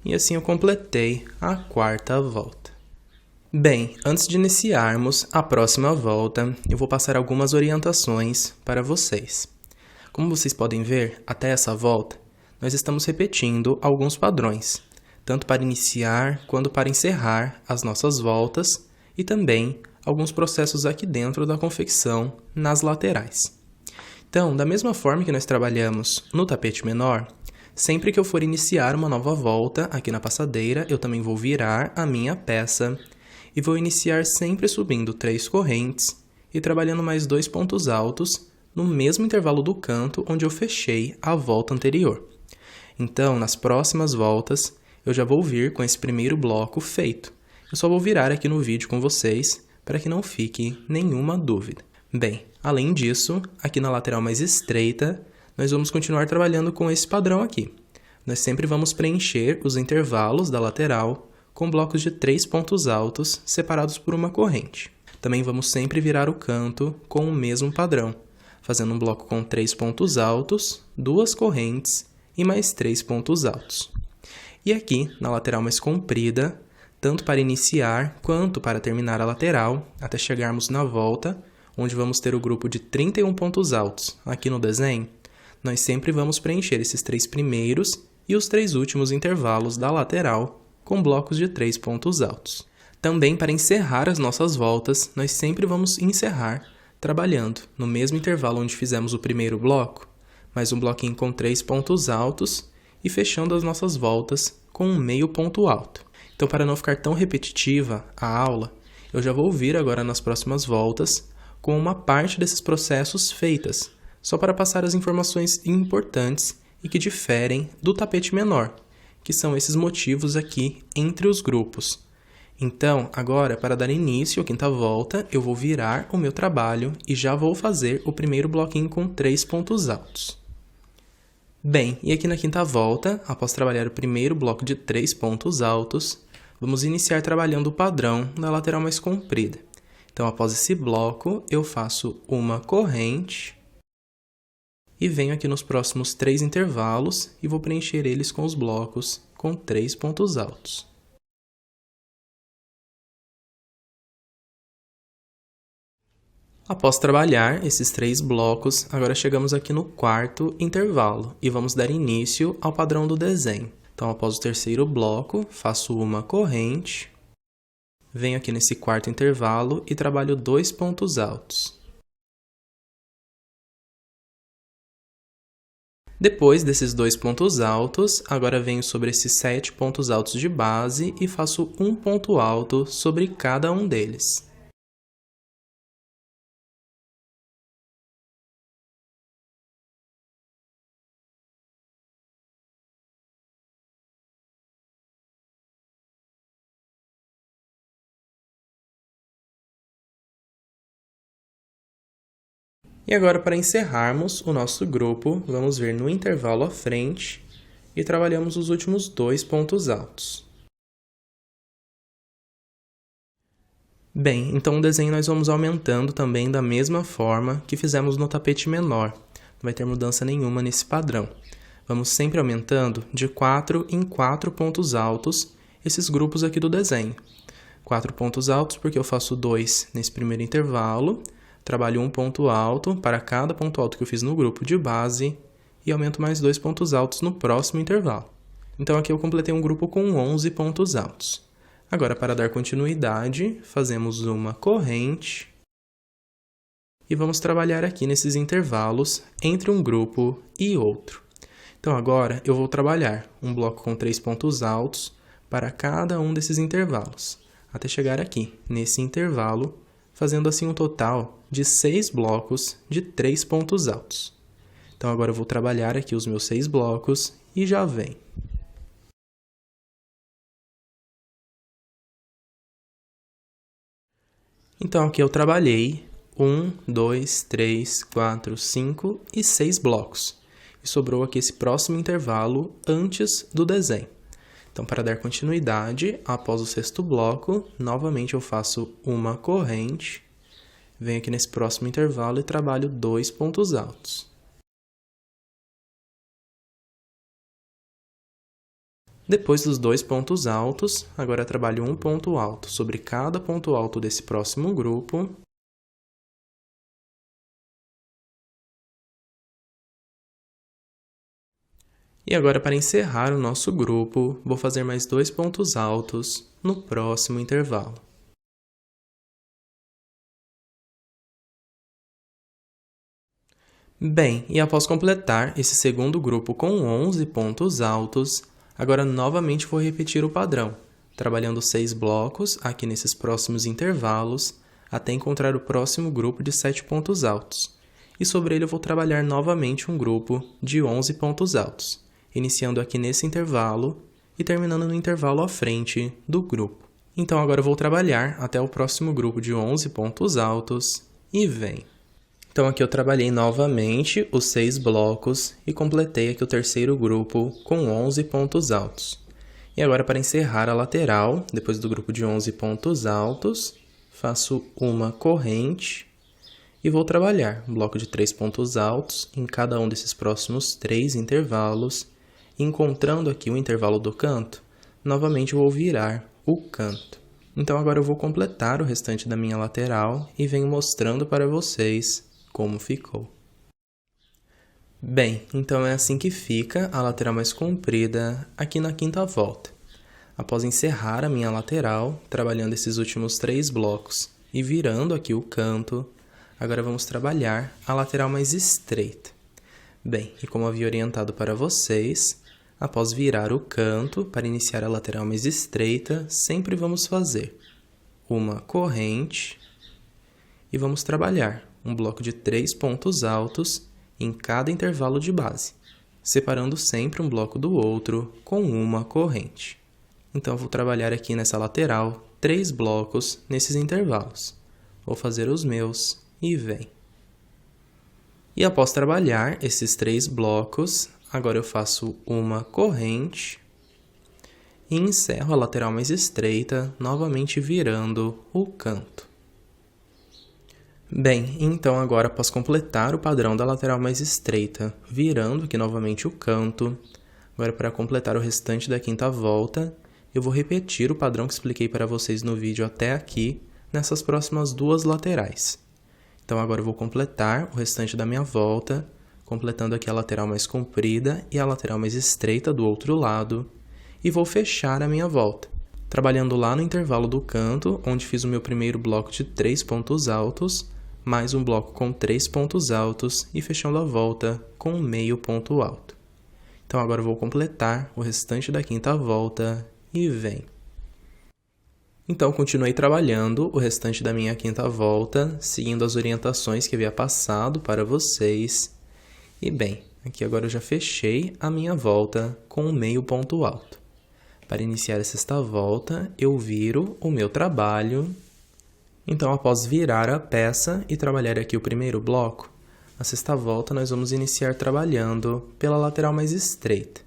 E assim eu completei a quarta volta. Bem, antes de iniciarmos a próxima volta, eu vou passar algumas orientações para vocês. Como vocês podem ver, até essa volta, nós estamos repetindo alguns padrões, tanto para iniciar quanto para encerrar as nossas voltas e também alguns processos aqui dentro da confecção nas laterais. Então, da mesma forma que nós trabalhamos no tapete menor, sempre que eu for iniciar uma nova volta aqui na passadeira, eu também vou virar a minha peça e vou iniciar sempre subindo 3 correntes e trabalhando mais 2 pontos altos no mesmo intervalo do canto onde eu fechei a volta anterior. Então, nas próximas voltas, eu já vou vir com esse primeiro bloco feito. Eu só vou virar aqui no vídeo com vocês para que não fique nenhuma dúvida. Bem, além disso, aqui na lateral mais estreita, nós vamos continuar trabalhando com esse padrão aqui. Nós sempre vamos preencher os intervalos da lateral com blocos de 3 pontos altos separados por uma corrente. Também vamos sempre virar o canto com o mesmo padrão, fazendo um bloco com 3 pontos altos, 2 correntes e mais 3 pontos altos. E aqui, na lateral mais comprida, tanto para iniciar quanto para terminar a lateral, até chegarmos na volta, onde vamos ter o grupo de 31 pontos altos aqui no desenho, nós sempre vamos preencher esses 3 primeiros e os 3 últimos intervalos da lateral com blocos de 3 pontos altos. Também, para encerrar as nossas voltas, nós sempre vamos encerrar trabalhando no mesmo intervalo onde fizemos o primeiro bloco, mais um bloquinho com 3 pontos altos e fechando as nossas voltas com um meio ponto alto. Então, para não ficar tão repetitiva a aula, eu já vou vir agora nas próximas voltas com uma parte desses processos feitas, só para passar as informações importantes e que diferem do tapete menor, que são esses motivos aqui entre os grupos. Então, agora, para dar início à quinta volta, eu vou virar o meu trabalho e já vou fazer o primeiro bloquinho com 3 pontos altos. Bem, e aqui na quinta volta, após trabalhar o primeiro bloco de 3 pontos altos, vamos iniciar trabalhando o padrão na lateral mais comprida. Então, após esse bloco, eu faço uma corrente e venho aqui nos próximos 3 intervalos e vou preencher eles com os blocos com 3 pontos altos. Após trabalhar esses 3 blocos, agora chegamos aqui no quarto intervalo e vamos dar início ao padrão do desenho. Então, após o terceiro bloco, faço uma corrente, venho aqui nesse quarto intervalo e trabalho 2 pontos altos. Depois desses 2 pontos altos, agora venho sobre esses 7 pontos altos de base e faço um ponto alto sobre cada um deles. E agora, para encerrarmos o nosso grupo, vamos vir no intervalo à frente e trabalhamos os últimos 2 pontos altos. Bem, então o desenho nós vamos aumentando também da mesma forma que fizemos no tapete menor. Não vai ter mudança nenhuma nesse padrão. Vamos sempre aumentando de 4 em 4 pontos altos esses grupos aqui do desenho. 4 pontos altos porque eu faço 2 nesse primeiro intervalo, trabalho um ponto alto para cada ponto alto que eu fiz no grupo de base e aumento mais 2 pontos altos no próximo intervalo. Então, aqui eu completei um grupo com 11 pontos altos. Agora, para dar continuidade, fazemos uma corrente e vamos trabalhar aqui nesses intervalos entre um grupo e outro. Então, agora eu vou trabalhar um bloco com 3 pontos altos para cada um desses intervalos, até chegar aqui, nesse intervalo, fazendo assim um total de 6 blocos de 3 pontos altos. Então, agora eu vou trabalhar aqui os meus 6 blocos e já vem. Então, aqui eu trabalhei 1, 2, 3, 4, 5 e 6 blocos. E sobrou aqui esse próximo intervalo antes do desenho. Então, para dar continuidade, após o 6º bloco, novamente eu faço uma corrente, venho aqui nesse próximo intervalo e trabalho 2 pontos altos. Depois dos 2 pontos altos, agora eu trabalho um ponto alto sobre cada ponto alto desse próximo grupo. E agora, para encerrar o nosso grupo, vou fazer mais 2 pontos altos no próximo intervalo. Bem, e após completar esse segundo grupo com 11 pontos altos, agora novamente vou repetir o padrão, trabalhando 6 blocos aqui nesses próximos intervalos, até encontrar o próximo grupo de 7 pontos altos. E sobre ele eu vou trabalhar novamente um grupo de 11 pontos altos, iniciando aqui nesse intervalo e terminando no intervalo à frente do grupo. Então agora eu vou trabalhar até o próximo grupo de 11 pontos altos e vem. Então aqui eu trabalhei novamente os 6 blocos e completei aqui o terceiro grupo com 11 pontos altos. E agora, para encerrar a lateral, depois do grupo de 11 pontos altos, faço uma corrente e vou trabalhar um bloco de 3 pontos altos em cada um desses próximos 3 intervalos. Encontrando aqui o intervalo do canto, novamente vou virar o canto. Então agora eu vou completar o restante da minha lateral e venho mostrando para vocês como ficou. Bem, então é assim que fica a lateral mais comprida aqui na quinta volta. Após encerrar a minha lateral, trabalhando esses últimos 3 blocos e virando aqui o canto, agora vamos trabalhar a lateral mais estreita. Bem, e como havia orientado para vocês, após virar o canto, para iniciar a lateral mais estreita, sempre vamos fazer uma corrente e vamos trabalhar um bloco de 3 pontos altos em cada intervalo de base, separando sempre um bloco do outro com uma corrente. Então, vou trabalhar aqui nessa lateral 3 blocos nesses intervalos. Vou fazer os meus e vem. E após trabalhar esses 3 blocos, agora eu faço uma corrente e encerro a lateral mais estreita, novamente virando o canto. Bem, então agora após completar o padrão da lateral mais estreita, virando aqui novamente o canto, agora para completar o restante da quinta volta, eu vou repetir o padrão que expliquei para vocês no vídeo até aqui, nessas próximas 2 laterais. Então agora eu vou completar o restante da minha volta, completando aqui a lateral mais comprida e a lateral mais estreita do outro lado, e vou fechar a minha volta, trabalhando lá no intervalo do canto, onde fiz o meu primeiro bloco de 3 pontos altos, mais um bloco com 3 pontos altos e fechando a volta com meio ponto alto. Então agora eu vou completar o restante da quinta volta e vem. Então continuei trabalhando o restante da minha quinta volta, seguindo as orientações que havia passado para vocês. E bem, aqui agora eu já fechei a minha volta com um meio ponto alto. Para iniciar a sexta volta, eu viro o meu trabalho. Então, após virar a peça e trabalhar aqui o primeiro bloco, a sexta volta nós vamos iniciar trabalhando pela lateral mais estreita.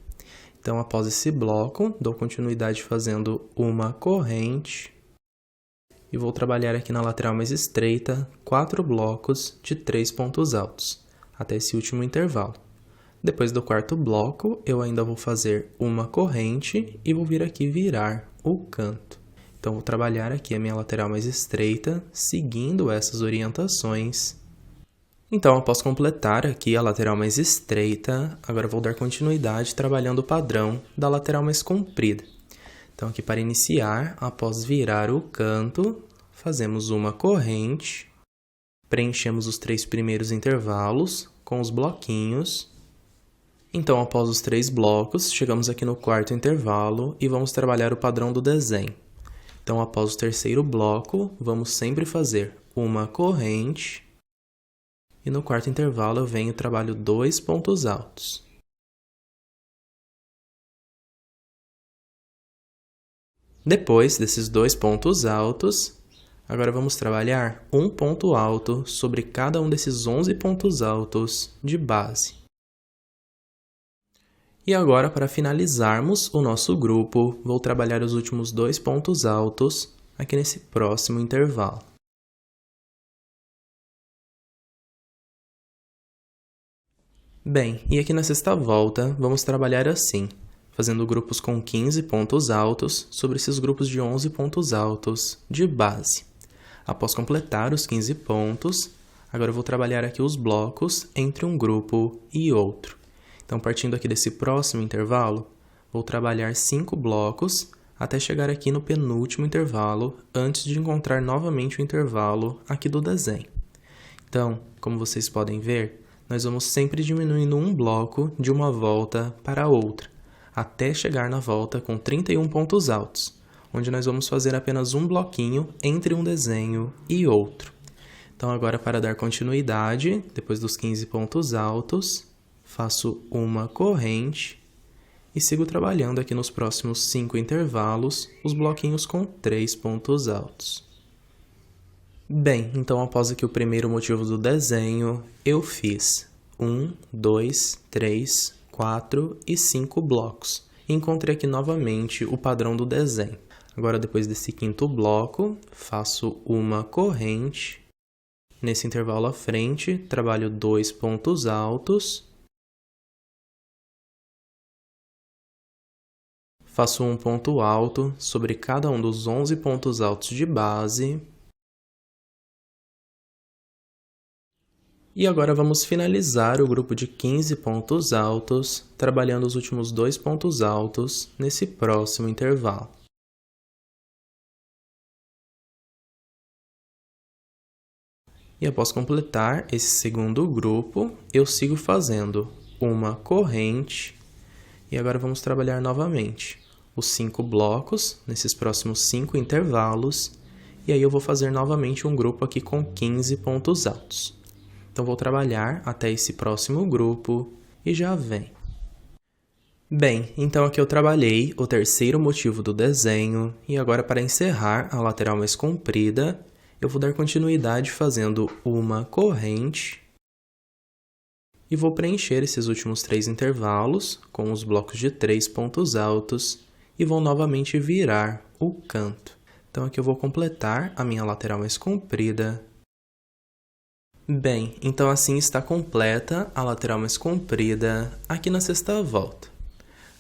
Então, após esse bloco, dou continuidade fazendo uma corrente e vou trabalhar aqui na lateral mais estreita 4 blocos de 3 pontos altos, até esse último intervalo. Depois do quarto bloco, eu ainda vou fazer uma corrente e vou vir aqui virar o canto. Então, vou trabalhar aqui a minha lateral mais estreita, seguindo essas orientações. Então, após completar aqui a lateral mais estreita, agora vou dar continuidade trabalhando o padrão da lateral mais comprida. Então, aqui para iniciar, após virar o canto, fazemos uma corrente, preenchemos os 3 primeiros intervalos com os bloquinhos. Então, após os 3 blocos, chegamos aqui no quarto intervalo e vamos trabalhar o padrão do desenho. Então, após o terceiro bloco, vamos sempre fazer uma corrente e no quarto intervalo eu venho e trabalho 2 pontos altos. Depois desses 2 pontos altos, agora vamos trabalhar um ponto alto sobre cada um desses 11 pontos altos de base. E agora, para finalizarmos o nosso grupo, vou trabalhar os últimos 2 pontos altos aqui nesse próximo intervalo. Bem, e aqui na sexta volta, vamos trabalhar assim, fazendo grupos com 15 pontos altos sobre esses grupos de 11 pontos altos de base. Após completar os 15 pontos, agora eu vou trabalhar aqui os blocos entre um grupo e outro. Então, partindo aqui desse próximo intervalo, vou trabalhar 5 blocos até chegar aqui no penúltimo intervalo, antes de encontrar novamente o intervalo aqui do desenho. Então, como vocês podem ver, nós vamos sempre diminuindo um bloco de uma volta para a outra, até chegar na volta com 31 pontos altos, onde nós vamos fazer apenas um bloquinho entre um desenho e outro. Então, agora para dar continuidade, depois dos 15 pontos altos, faço uma corrente e sigo trabalhando aqui nos próximos 5 intervalos, os bloquinhos com 3 pontos altos. Bem, então após aqui o primeiro motivo do desenho, eu fiz 1, 2, 3, 4 e 5 blocos. Encontrei aqui novamente o padrão do desenho. Agora, depois desse quinto bloco, faço uma corrente. Nesse intervalo à frente, trabalho 2 pontos altos. Faço um ponto alto sobre cada um dos 11 pontos altos de base. E agora vamos finalizar o grupo de 15 pontos altos, trabalhando os últimos 2 pontos altos nesse próximo intervalo. E após completar esse segundo grupo, eu sigo fazendo uma corrente. E agora vamos trabalhar novamente os 5 blocos, nesses próximos 5 intervalos, e aí eu vou fazer novamente um grupo aqui com 15 pontos altos. Então, vou trabalhar até esse próximo grupo e já vem. Bem, então aqui eu trabalhei o terceiro motivo do desenho, e agora para encerrar a lateral mais comprida, eu vou dar continuidade fazendo uma corrente. E vou preencher esses últimos 3 intervalos com os blocos de 3 pontos altos e vou novamente virar o canto. Então, aqui eu vou completar a minha lateral mais comprida. Bem, então assim está completa a lateral mais comprida aqui na sexta volta.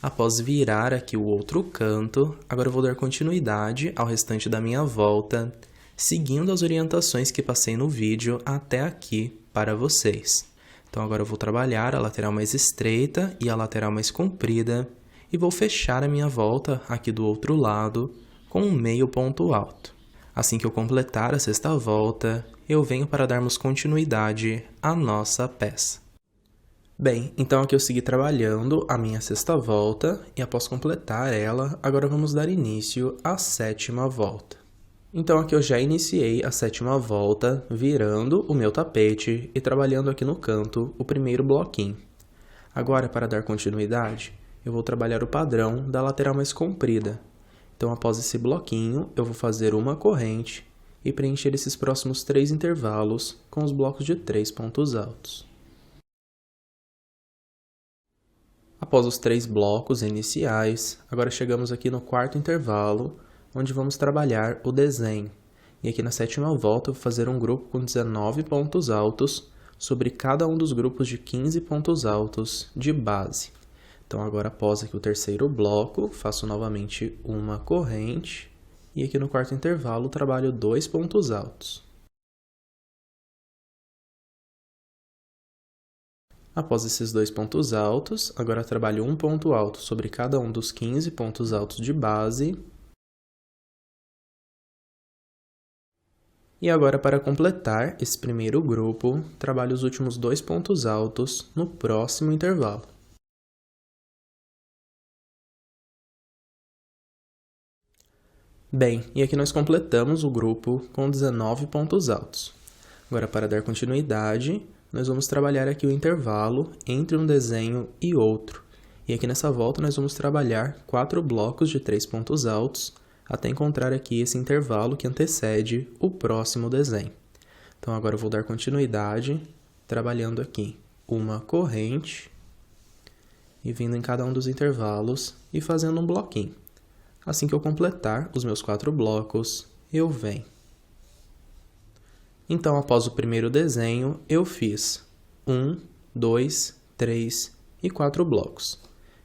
Após virar aqui o outro canto, agora eu vou dar continuidade ao restante da minha volta, seguindo as orientações que passei no vídeo até aqui para vocês. Então, agora eu vou trabalhar a lateral mais estreita e a lateral mais comprida e vou fechar a minha volta aqui do outro lado com um meio ponto alto. Assim que eu completar a sexta volta, eu venho para darmos continuidade à nossa peça. Bem, então aqui eu segui trabalhando a minha sexta volta e após completar ela, agora vamos dar início à sétima volta. Então, aqui eu já iniciei a sétima volta, virando o meu tapete e trabalhando aqui no canto o primeiro bloquinho. Agora, para dar continuidade, eu vou trabalhar o padrão da lateral mais comprida. Então, após esse bloquinho, eu vou fazer uma corrente e preencher esses próximos 3 intervalos com os blocos de 3 pontos altos. Após os 3 blocos iniciais, agora chegamos aqui no quarto intervalo, onde vamos trabalhar o desenho. E aqui na sétima volta eu vou fazer um grupo com 19 pontos altos sobre cada um dos grupos de 15 pontos altos de base. Então, agora após aqui o terceiro bloco, faço novamente uma corrente e aqui no quarto intervalo trabalho 2 pontos altos. Após esses 2 pontos altos, agora trabalho um ponto alto sobre cada um dos 15 pontos altos de base. E agora, para completar esse primeiro grupo, trabalho os últimos 2 pontos altos no próximo intervalo. Bem, e aqui nós completamos o grupo com 19 pontos altos. Agora, para dar continuidade, nós vamos trabalhar aqui o intervalo entre um desenho e outro. E aqui nessa volta nós vamos trabalhar 4 blocos de 3 pontos altos, até encontrar aqui esse intervalo que antecede o próximo desenho. Então, agora eu vou dar continuidade, trabalhando aqui uma corrente, e vindo em cada um dos intervalos e fazendo um bloquinho. Assim que eu completar os meus 4 blocos, eu venho. Então, após o primeiro desenho, eu fiz 1, 2, 3 e 4 blocos.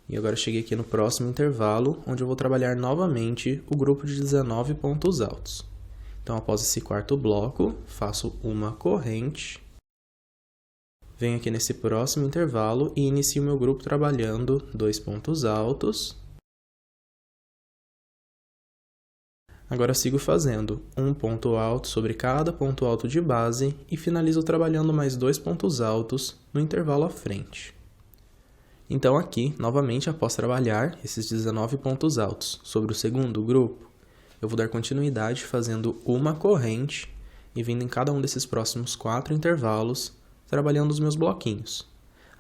E agora eu cheguei aqui no próximo intervalo, onde eu vou trabalhar novamente o grupo de 19 pontos altos. Então, após esse quarto bloco, faço uma corrente. Venho aqui nesse próximo intervalo e inicio meu grupo trabalhando 2 pontos altos. Agora eu sigo fazendo um ponto alto sobre cada ponto alto de base e finalizo trabalhando mais 2 pontos altos no intervalo à frente. Então aqui, novamente, após trabalhar esses 19 pontos altos sobre o segundo grupo, eu vou dar continuidade fazendo uma corrente e vindo em cada um desses próximos 4 intervalos, trabalhando os meus bloquinhos,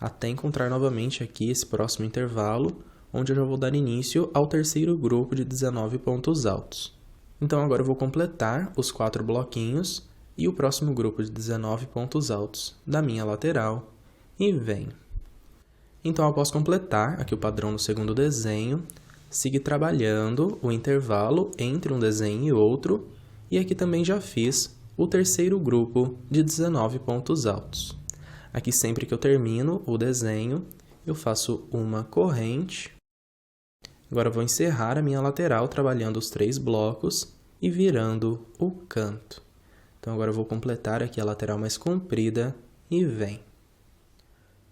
até encontrar novamente aqui esse próximo intervalo, onde eu já vou dar início ao terceiro grupo de 19 pontos altos. Então agora eu vou completar os 4 bloquinhos e o próximo grupo de 19 pontos altos da minha lateral e venho. Então após completar aqui o padrão no segundo desenho, sigo trabalhando o intervalo entre um desenho e outro e aqui também já fiz o terceiro grupo de 19 pontos altos. Aqui sempre que eu termino o desenho, eu faço uma corrente. Agora eu vou encerrar a minha lateral trabalhando os 3 blocos e virando o canto. Então agora eu vou completar aqui a lateral mais comprida e vem.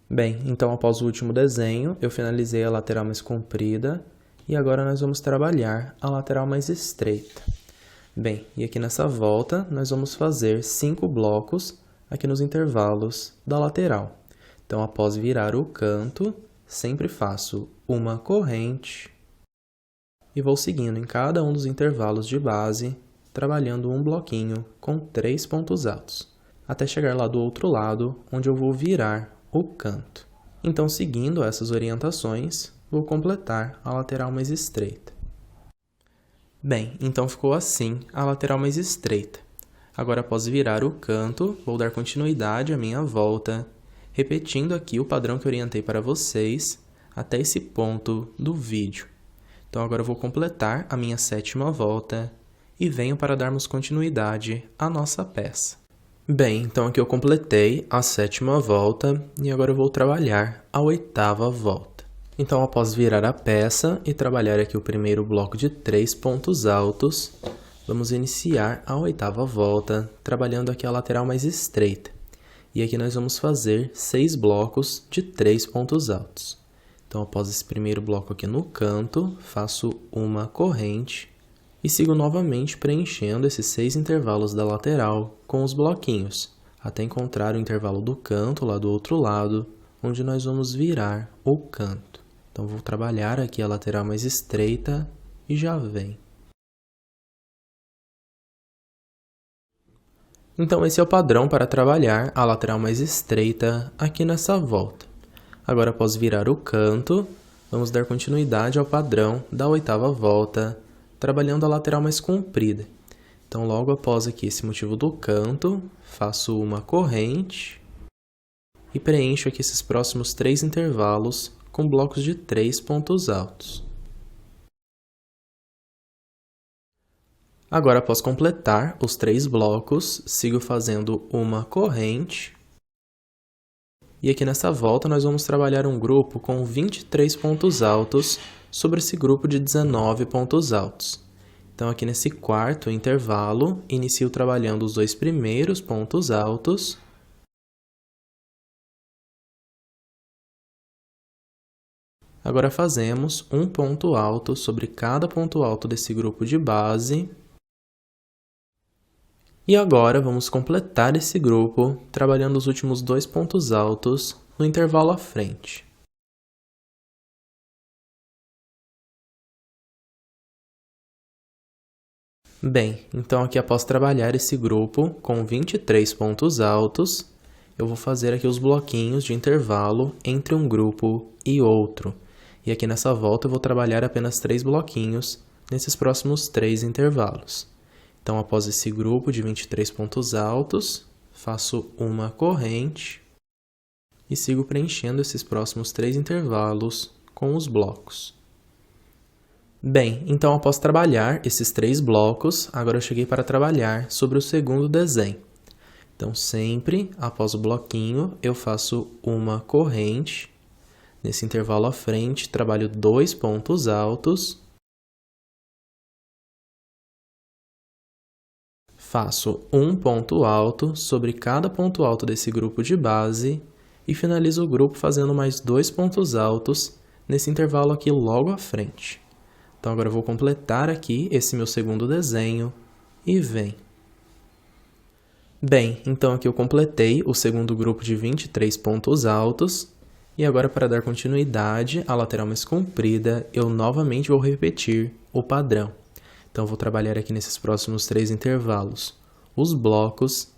Bem, então após o último desenho, eu finalizei a lateral mais comprida e agora nós vamos trabalhar a lateral mais estreita. Bem, e aqui nessa volta nós vamos fazer 5 blocos aqui nos intervalos da lateral. Então após virar o canto, sempre faço uma corrente e vou seguindo em cada um dos intervalos de base, trabalhando um bloquinho com 3 pontos altos, até chegar lá do outro lado, onde eu vou virar o canto. Então, seguindo essas orientações, vou completar a lateral mais estreita. Bem, então ficou assim a lateral mais estreita. Agora, após virar o canto, vou dar continuidade à minha volta, repetindo aqui o padrão que orientei para vocês até esse ponto do vídeo. Então, agora eu vou completar a minha 7ª volta e venho para darmos continuidade à nossa peça. Bem, então aqui eu completei a 7ª volta e agora eu vou trabalhar a 8ª volta. Então, após virar a peça e trabalhar aqui o primeiro bloco de 3 pontos altos, vamos iniciar a 8ª volta, trabalhando aqui a lateral mais estreita. E aqui nós vamos fazer 6 blocos de 3 pontos altos. Então, após esse primeiro bloco aqui no canto, faço uma corrente e sigo novamente preenchendo esses 6 intervalos da lateral com os bloquinhos, até encontrar o intervalo do canto lá do outro lado, onde nós vamos virar o canto. Então, vou trabalhar aqui a lateral mais estreita e já vem. Então, esse é o padrão para trabalhar a lateral mais estreita aqui nessa volta. Agora, após virar o canto, vamos dar continuidade ao padrão da 8ª volta, trabalhando a lateral mais comprida. Então, logo após aqui esse motivo do canto, faço uma corrente e preencho aqui esses próximos 3 intervalos com blocos de 3 pontos altos. Agora, após completar os 3 blocos, sigo fazendo uma corrente. E aqui nessa volta nós vamos trabalhar um grupo com 23 pontos altos sobre esse grupo de 19 pontos altos. Então, aqui nesse quarto intervalo, inicio trabalhando os 2 primeiros pontos altos. Agora fazemos um ponto alto sobre cada ponto alto desse grupo de base. E agora vamos completar esse grupo, trabalhando os últimos 2 pontos altos no intervalo à frente. Bem, então aqui após trabalhar esse grupo com 23 pontos altos, eu vou fazer aqui os bloquinhos de intervalo entre um grupo e outro. E aqui nessa volta eu vou trabalhar apenas 3 bloquinhos nesses próximos 3 intervalos. Então, após esse grupo de 23 pontos altos, faço uma corrente e sigo preenchendo esses próximos 3 intervalos com os blocos. Bem, então após trabalhar esses 3 blocos, agora eu cheguei para trabalhar sobre o segundo desenho. Então, sempre após o bloquinho, eu faço uma corrente. Nesse intervalo à frente, trabalho 2 pontos altos. Faço um ponto alto sobre cada ponto alto desse grupo de base e finalizo o grupo fazendo mais 2 pontos altos nesse intervalo aqui logo à frente. Então, agora eu vou completar aqui esse meu segundo desenho e vem. Bem, então aqui eu completei o segundo grupo de 23 pontos altos. E agora, para dar continuidade à lateral mais comprida, eu novamente vou repetir o padrão. Então, eu vou trabalhar aqui nesses próximos 3 intervalos os blocos.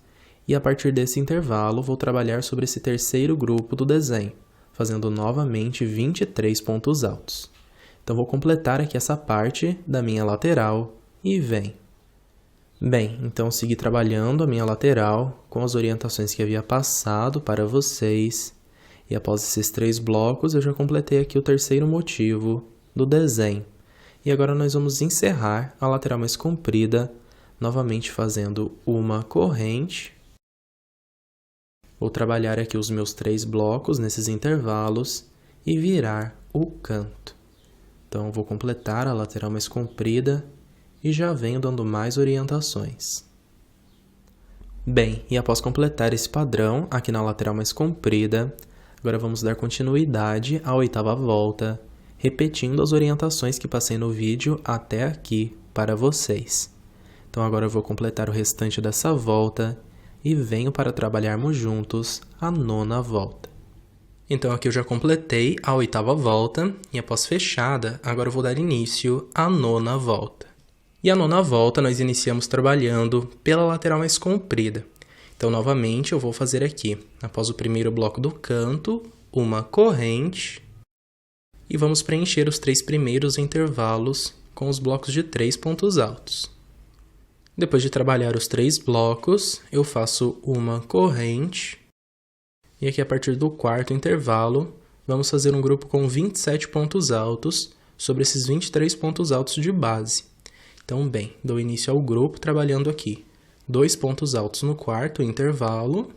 E a partir desse intervalo, vou trabalhar sobre esse terceiro grupo do desenho, fazendo novamente 23 pontos altos. Então, vou completar aqui essa parte da minha lateral e vem. Bem, então segui trabalhando a minha lateral com as orientações que havia passado para vocês. E após esses 3 blocos, eu já completei aqui o terceiro motivo do desenho. E agora nós vamos encerrar a lateral mais comprida, novamente fazendo uma corrente. Vou trabalhar aqui os meus 3 blocos nesses intervalos e virar o canto. Então, eu vou completar a lateral mais comprida e já venho dando mais orientações. Bem, e após completar esse padrão aqui na lateral mais comprida, agora vamos dar continuidade à 8ª volta, repetindo as orientações que passei no vídeo até aqui para vocês. Então, agora eu vou completar o restante dessa volta e venho para trabalharmos juntos a 9ª volta. Então, aqui eu já completei a 8ª volta e após fechada, agora eu vou dar início à 9ª volta. E a 9ª volta nós iniciamos trabalhando pela lateral mais comprida. Então, novamente, eu vou fazer aqui, após o primeiro bloco do canto, uma corrente. E vamos preencher os 3 primeiros intervalos com os blocos de 3 pontos altos. Depois de trabalhar os 3 blocos, eu faço uma corrente. E aqui, a partir do 4º intervalo, vamos fazer um grupo com 27 pontos altos sobre esses 23 pontos altos de base. Então, bem, dou início ao grupo trabalhando aqui 2 pontos altos no 4º intervalo.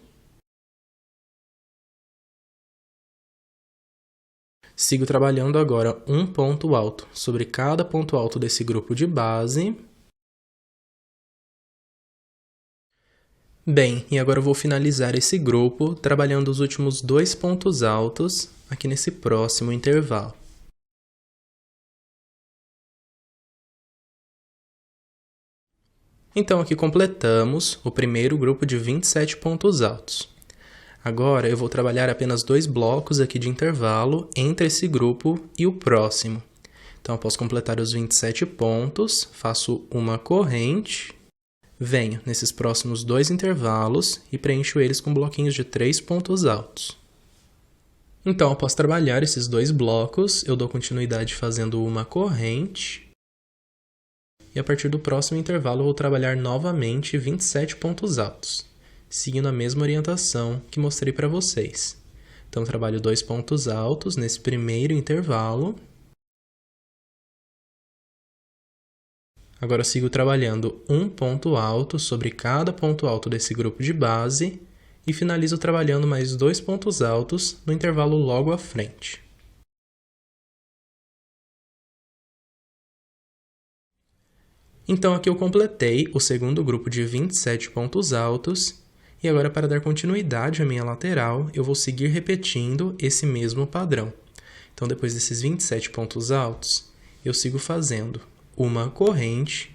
Sigo trabalhando agora um ponto alto sobre cada ponto alto desse grupo de base. Bem, e agora eu vou finalizar esse grupo trabalhando os últimos 2 pontos altos aqui nesse próximo intervalo. Então, aqui completamos o primeiro grupo de 27 pontos altos. Agora, eu vou trabalhar apenas 2 blocos aqui de intervalo entre esse grupo e o próximo. Então, após completar os 27 pontos, faço uma corrente, venho nesses próximos 2 intervalos e preencho eles com bloquinhos de 3 pontos altos. Então, após trabalhar esses 2 blocos, eu dou continuidade fazendo uma corrente. E a partir do próximo intervalo, eu vou trabalhar novamente 27 pontos altos, seguindo a mesma orientação que mostrei para vocês. Então, trabalho 2 pontos altos nesse primeiro intervalo. Agora, eu sigo trabalhando um ponto alto sobre cada ponto alto desse grupo de base e finalizo trabalhando mais 2 pontos altos no intervalo logo à frente. Então, aqui eu completei o segundo grupo de 27 pontos altos e agora, para dar continuidade à minha lateral, eu vou seguir repetindo esse mesmo padrão. Então, depois desses 27 pontos altos, eu sigo fazendo uma corrente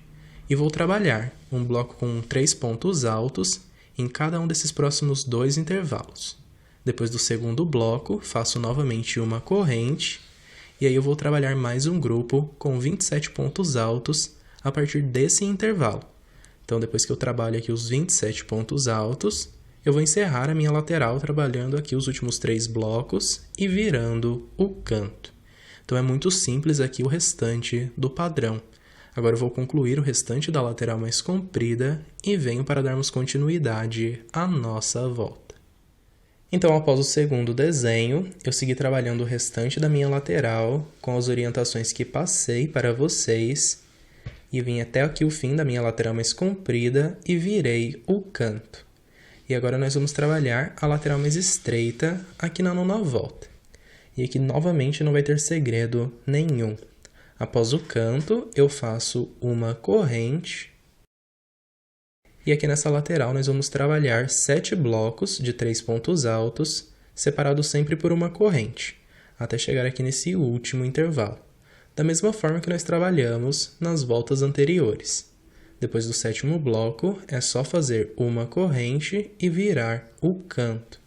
e vou trabalhar um bloco com 3 pontos altos em cada um desses próximos 2 intervalos. Depois do segundo bloco, faço novamente uma corrente e aí eu vou trabalhar mais um grupo com 27 pontos altos a partir desse intervalo. Então, depois que eu trabalho aqui os 27 pontos altos, eu vou encerrar a minha lateral trabalhando aqui os últimos 3 blocos e virando o canto. Então, é muito simples aqui o restante do padrão. Agora, eu vou concluir o restante da lateral mais comprida e venho para darmos continuidade à nossa volta. Então, após o segundo desenho, eu segui trabalhando o restante da minha lateral com as orientações que passei para vocês e vim até aqui o fim da minha lateral mais comprida e virei o canto. E agora nós vamos trabalhar a lateral mais estreita aqui na 9ª volta. E aqui novamente não vai ter segredo nenhum. Após o canto, eu faço uma corrente. E aqui nessa lateral nós vamos trabalhar 7 blocos de 3 pontos altos, separados sempre por uma corrente, até chegar aqui nesse último intervalo. Da mesma forma que nós trabalhamos nas voltas anteriores. Depois do 7º bloco, é só fazer uma corrente e virar o canto.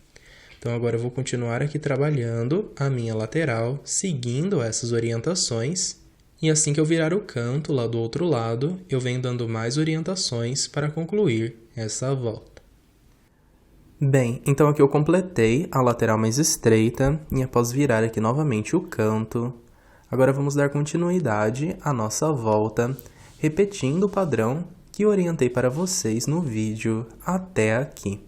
Então, agora eu vou continuar aqui trabalhando a minha lateral, seguindo essas orientações. E assim que eu virar o canto lá do outro lado, eu venho dando mais orientações para concluir essa volta. Bem, então aqui eu completei a lateral mais estreita e após virar aqui novamente o canto, agora vamos dar continuidade à nossa volta, repetindo o padrão que orientei para vocês no vídeo até aqui.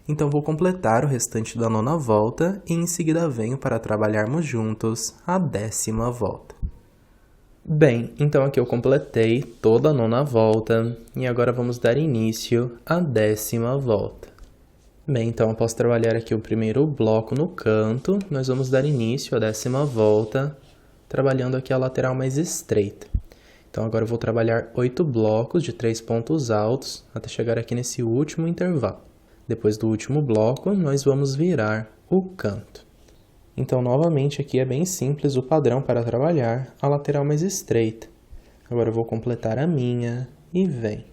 Então, vou completar o restante da 9ª volta e em seguida venho para trabalharmos juntos a 10ª volta. Bem, então aqui eu completei toda a 9ª volta e agora vamos dar início à 10ª volta. Bem, então após trabalhar aqui o primeiro bloco no canto, nós vamos dar início à 10ª volta, trabalhando aqui a lateral mais estreita. Então agora eu vou trabalhar 8 blocos de 3 pontos altos até chegar aqui nesse último intervalo. Depois do último bloco, nós vamos virar o canto. Então, novamente, aqui é bem simples o padrão para trabalhar a lateral mais estreita. Agora eu vou completar a minha e vem.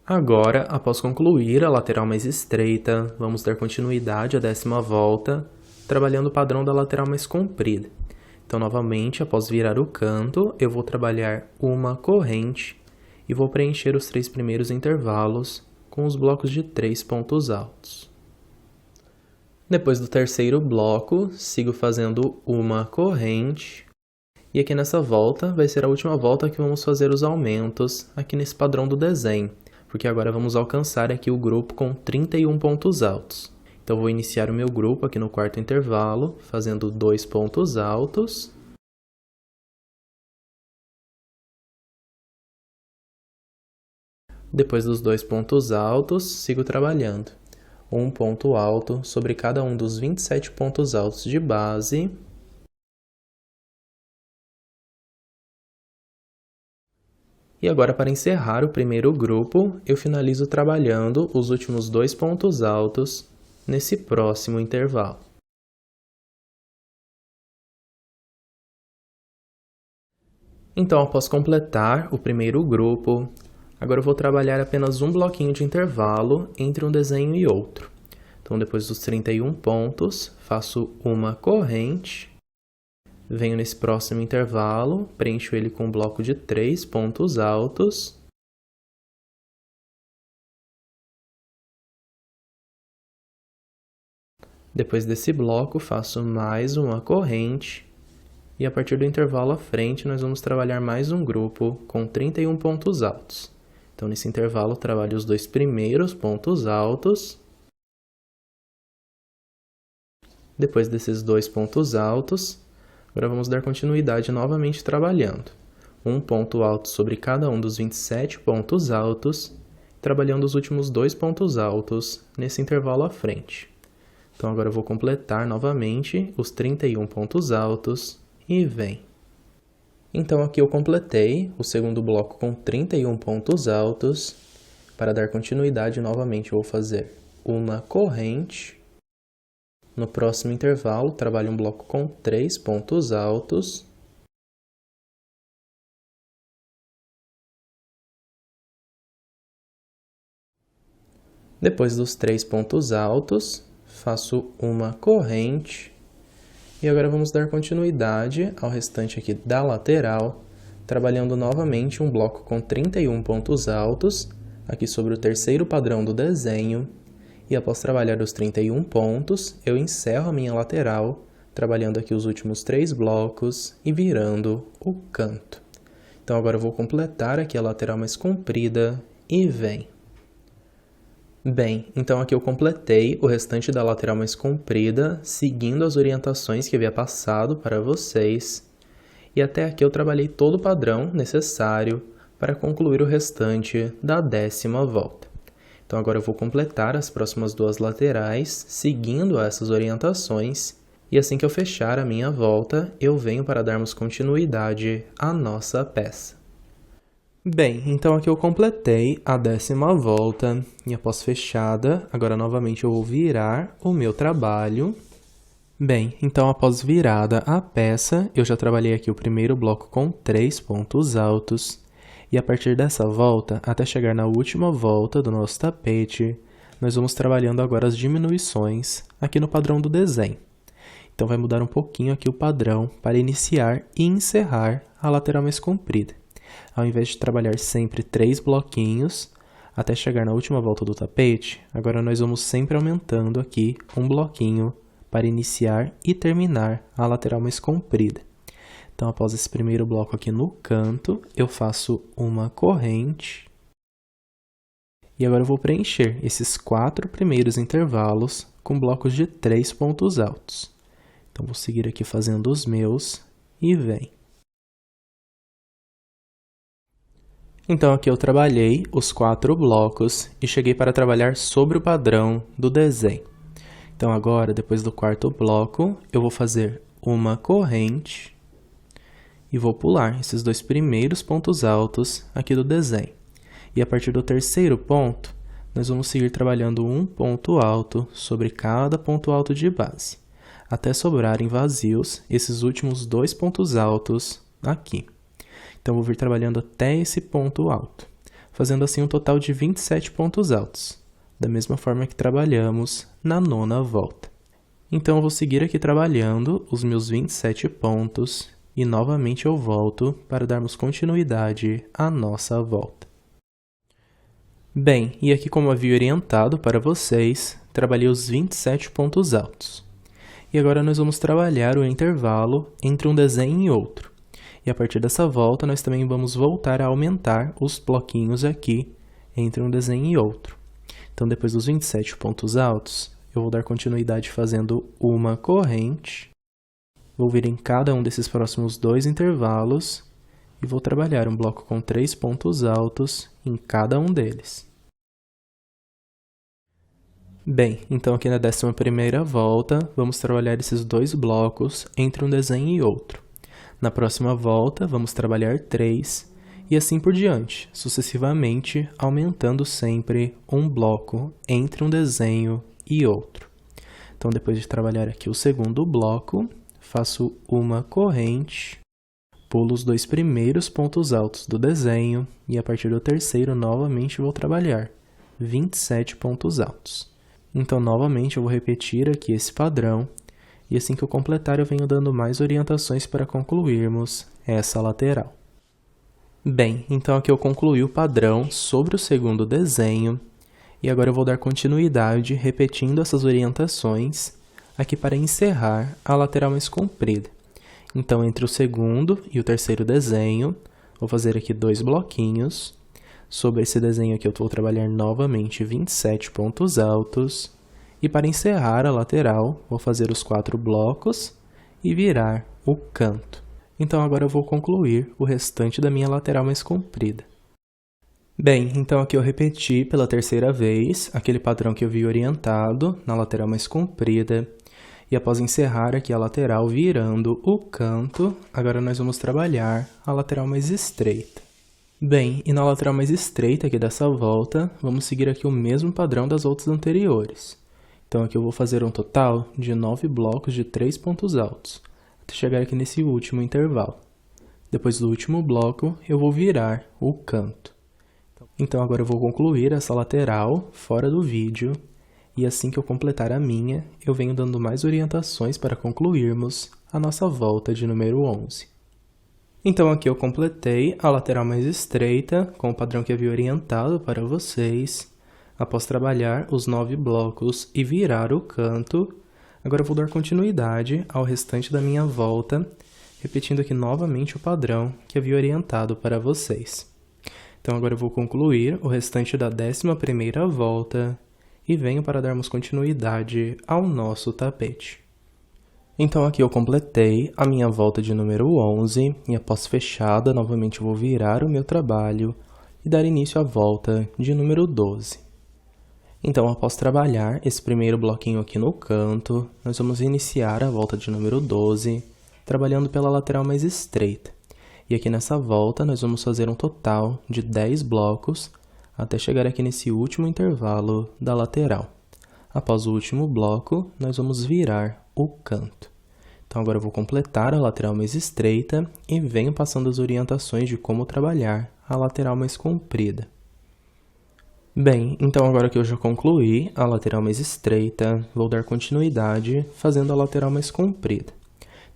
Agora, após concluir a lateral mais estreita, vamos dar continuidade à 10ª volta, trabalhando o padrão da lateral mais comprida. Então, novamente, após virar o canto, eu vou trabalhar uma corrente e vou preencher os 3 primeiros intervalos com os blocos de 3 pontos altos. Depois do 3º bloco, sigo fazendo uma corrente. E aqui nessa volta vai ser a última volta que vamos fazer os aumentos aqui nesse padrão do desenho, porque agora vamos alcançar aqui o grupo com 31 pontos altos. Então, vou iniciar o meu grupo aqui no 4º intervalo, fazendo 2 pontos altos. Depois dos 2 pontos altos, sigo trabalhando. Um ponto alto sobre cada um dos 27 pontos altos de base. E agora, para encerrar o primeiro grupo, eu finalizo trabalhando os últimos 2 pontos altos nesse próximo intervalo. Então, após completar o primeiro grupo, agora eu vou trabalhar apenas um bloquinho de intervalo entre um desenho e outro. Então, depois dos 31 pontos, faço uma corrente, venho nesse próximo intervalo, preencho ele com um bloco de 3 pontos altos. Depois desse bloco, faço mais uma corrente. E a partir do intervalo à frente, nós vamos trabalhar mais um grupo com 31 pontos altos. Então, nesse intervalo, trabalho os 2 primeiros pontos altos. Depois desses 2 pontos altos, agora vamos dar continuidade novamente trabalhando. Um ponto alto sobre cada um dos 27 pontos altos, trabalhando os últimos 2 pontos altos nesse intervalo à frente. Então, agora eu vou completar novamente os 31 pontos altos e vem. Então, aqui eu completei o segundo bloco com 31 pontos altos. Para dar continuidade, novamente, eu vou fazer uma corrente. No próximo intervalo, trabalho um bloco com 3 pontos altos. Depois dos 3 pontos altos, faço uma corrente. E agora vamos dar continuidade ao restante aqui da lateral, trabalhando novamente um bloco com 31 pontos altos, aqui sobre o 3º padrão do desenho. E após trabalhar os 31 pontos, eu encerro a minha lateral, trabalhando aqui os últimos 3 blocos e virando o canto. Então, agora eu vou completar aqui a lateral mais comprida e vem. Bem, então aqui eu completei o restante da lateral mais comprida, seguindo as orientações que havia passado para vocês. E até aqui eu trabalhei todo o padrão necessário para concluir o restante da 10ª volta. Então agora eu vou completar as próximas 2 laterais, seguindo essas orientações, E assim que eu fechar a minha volta, eu venho para darmos continuidade à nossa peça. Bem, então aqui eu completei a 10ª volta, e após fechada, agora novamente eu vou virar o meu trabalho. Bem, então após virada a peça, eu já trabalhei aqui o primeiro bloco com 3 pontos altos, e a partir dessa volta, até chegar na última volta do nosso tapete, nós vamos trabalhando agora as diminuições aqui no padrão do desenho. Então vai mudar um pouquinho aqui o padrão para iniciar e encerrar a lateral mais comprida. Ao invés de trabalhar sempre 3 bloquinhos, até chegar na última volta do tapete, agora nós vamos sempre aumentando aqui um bloquinho para iniciar e terminar a lateral mais comprida. Então, após esse primeiro bloco aqui no canto, eu faço uma corrente. E agora eu vou preencher esses 4 primeiros intervalos com blocos de 3 pontos altos. Então, vou seguir aqui fazendo os meus e vem. Então, aqui eu trabalhei os 4 blocos e cheguei para trabalhar sobre o padrão do desenho. Então, agora, depois do 4º bloco, eu vou fazer uma corrente e vou pular esses 2 primeiros pontos altos aqui do desenho. E a partir do 3º ponto, nós vamos seguir trabalhando um ponto alto sobre cada ponto alto de base, até sobrarem vazios esses últimos 2 pontos altos aqui. Então, vou vir trabalhando até esse ponto alto, fazendo assim um total de 27 pontos altos, da mesma forma que trabalhamos na 9ª volta. Então, eu vou seguir aqui trabalhando os meus 27 pontos e novamente eu volto para darmos continuidade à nossa volta. Bem, e aqui como havia orientado para vocês, trabalhei os 27 pontos altos. E agora nós vamos trabalhar o intervalo entre um desenho e outro. E a partir dessa volta, nós também vamos voltar a aumentar os bloquinhos aqui entre um desenho e outro. Então, depois dos 27 pontos altos, eu vou dar continuidade fazendo uma corrente. Vou vir em cada um desses próximos 2 intervalos e vou trabalhar um bloco com 3 pontos altos em cada um deles. Bem, então aqui na 11ª volta, vamos trabalhar esses 2 blocos entre um desenho e outro. Na próxima volta, vamos trabalhar 3 e assim por diante, sucessivamente aumentando sempre um bloco entre um desenho e outro. Então, depois de trabalhar aqui o 2º bloco, faço uma corrente, pulo os 2 primeiros pontos altos do desenho e a partir do 3º novamente vou trabalhar 27 pontos altos. Então, novamente eu vou repetir aqui esse padrão e assim que eu completar eu venho dando mais orientações para concluirmos essa lateral. Bem, então aqui eu concluí o padrão sobre o 2º desenho e agora eu vou dar continuidade repetindo essas orientações aqui para encerrar a lateral mais comprida. Então, entre o 2º e o 3º desenho, vou fazer aqui 2 bloquinhos. Sobre esse desenho aqui eu vou trabalhar novamente 27 pontos altos. E para encerrar a lateral, vou fazer os 4 blocos e virar o canto. Então, agora eu vou concluir o restante da minha lateral mais comprida. Bem, então aqui eu repeti pela 3ª vez aquele padrão que eu vi orientado na lateral mais comprida. E após encerrar aqui a lateral virando o canto, agora nós vamos trabalhar a lateral mais estreita. Bem, e na lateral mais estreita aqui dessa volta, vamos seguir aqui o mesmo padrão das voltas anteriores. Então aqui eu vou fazer um total de 9 blocos de 3 pontos altos, até chegar aqui nesse último intervalo. Depois do último bloco, eu vou virar o canto. Então agora eu vou concluir essa lateral fora do vídeo. E assim que eu completar a minha, eu venho dando mais orientações para concluirmos a nossa volta de número 11. Então aqui eu completei a lateral mais estreita, com o padrão que havia orientado para vocês. Após trabalhar os 9 blocos e virar o canto, agora eu vou dar continuidade ao restante da minha volta, repetindo aqui novamente o padrão que havia orientado para vocês. Então agora eu vou concluir o restante da 11ª volta, e venho para darmos continuidade ao nosso tapete. Então aqui eu completei a minha volta de número 11 e após fechada, novamente vou virar o meu trabalho e dar início à volta de número 12. Então, após trabalhar esse primeiro bloquinho aqui no canto, nós vamos iniciar a volta de número 12, trabalhando pela lateral mais estreita. E aqui nessa volta, nós vamos fazer um total de 10 blocos, até chegar aqui nesse último intervalo da lateral. Após o último bloco, nós vamos virar o canto. Então, agora eu vou completar a lateral mais estreita e venho passando as orientações de como trabalhar a lateral mais comprida. Bem, então agora que eu já concluí a lateral mais estreita, vou dar continuidade fazendo a lateral mais comprida.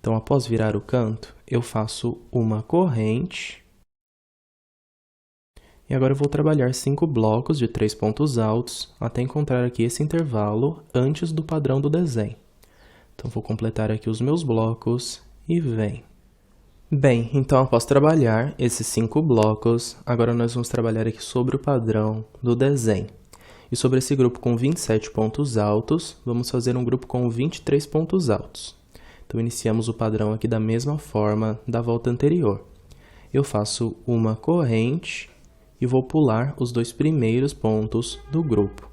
Então, após virar o canto, eu faço uma corrente. E agora eu vou trabalhar 5 blocos de 3 pontos altos até encontrar aqui esse intervalo antes do padrão do desenho. Então, vou completar aqui os meus blocos e vem. Bem, então após trabalhar esses 5 blocos, agora nós vamos trabalhar aqui sobre o padrão do desenho. E sobre esse grupo com 27 pontos altos, vamos fazer um grupo com 23 pontos altos. Então, iniciamos o padrão aqui da mesma forma da volta anterior. Eu faço uma corrente e vou pular os 2 primeiros pontos do grupo.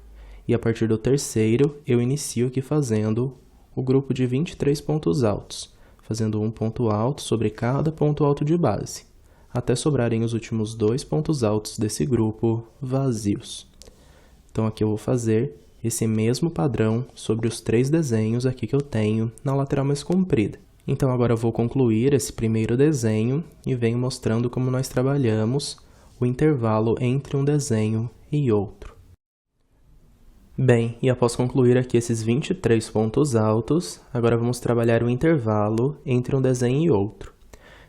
E a partir do terceiro, eu inicio aqui fazendo o grupo de 23 pontos altos, fazendo um ponto alto sobre cada ponto alto de base, até sobrarem os últimos 2 pontos altos desse grupo vazios. Então, aqui eu vou fazer esse mesmo padrão sobre os 3 desenhos aqui que eu tenho na lateral mais comprida. Então, agora eu vou concluir esse primeiro desenho e venho mostrando como nós trabalhamos o intervalo entre um desenho e outro. Bem, e após concluir aqui esses 23 pontos altos, agora vamos trabalhar o intervalo entre um desenho e outro.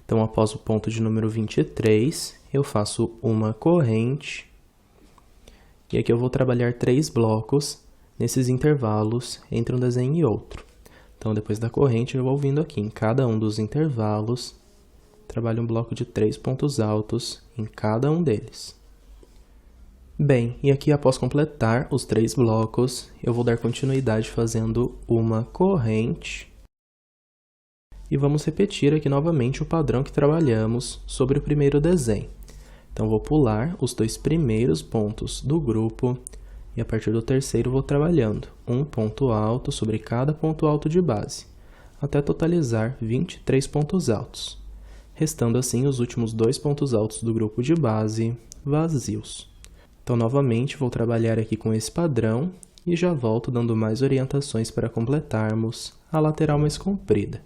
Então, após o ponto de número 23, eu faço uma corrente. E aqui eu vou trabalhar 3 blocos nesses intervalos entre um desenho e outro. Então, depois da corrente, eu vou vindo aqui em cada um dos intervalos, trabalho um bloco de 3 pontos altos em cada um deles. Bem, e aqui após completar os 3 blocos, eu vou dar continuidade fazendo uma corrente. E vamos repetir aqui novamente o padrão que trabalhamos sobre o primeiro desenho. Então, vou pular os 2 primeiros pontos do grupo e a partir do terceiro vou trabalhando um ponto alto sobre cada ponto alto de base, até totalizar 23 pontos altos, restando assim os últimos 2 pontos altos do grupo de base vazios. Então, novamente, vou trabalhar aqui com esse padrão e já volto dando mais orientações para completarmos a lateral mais comprida.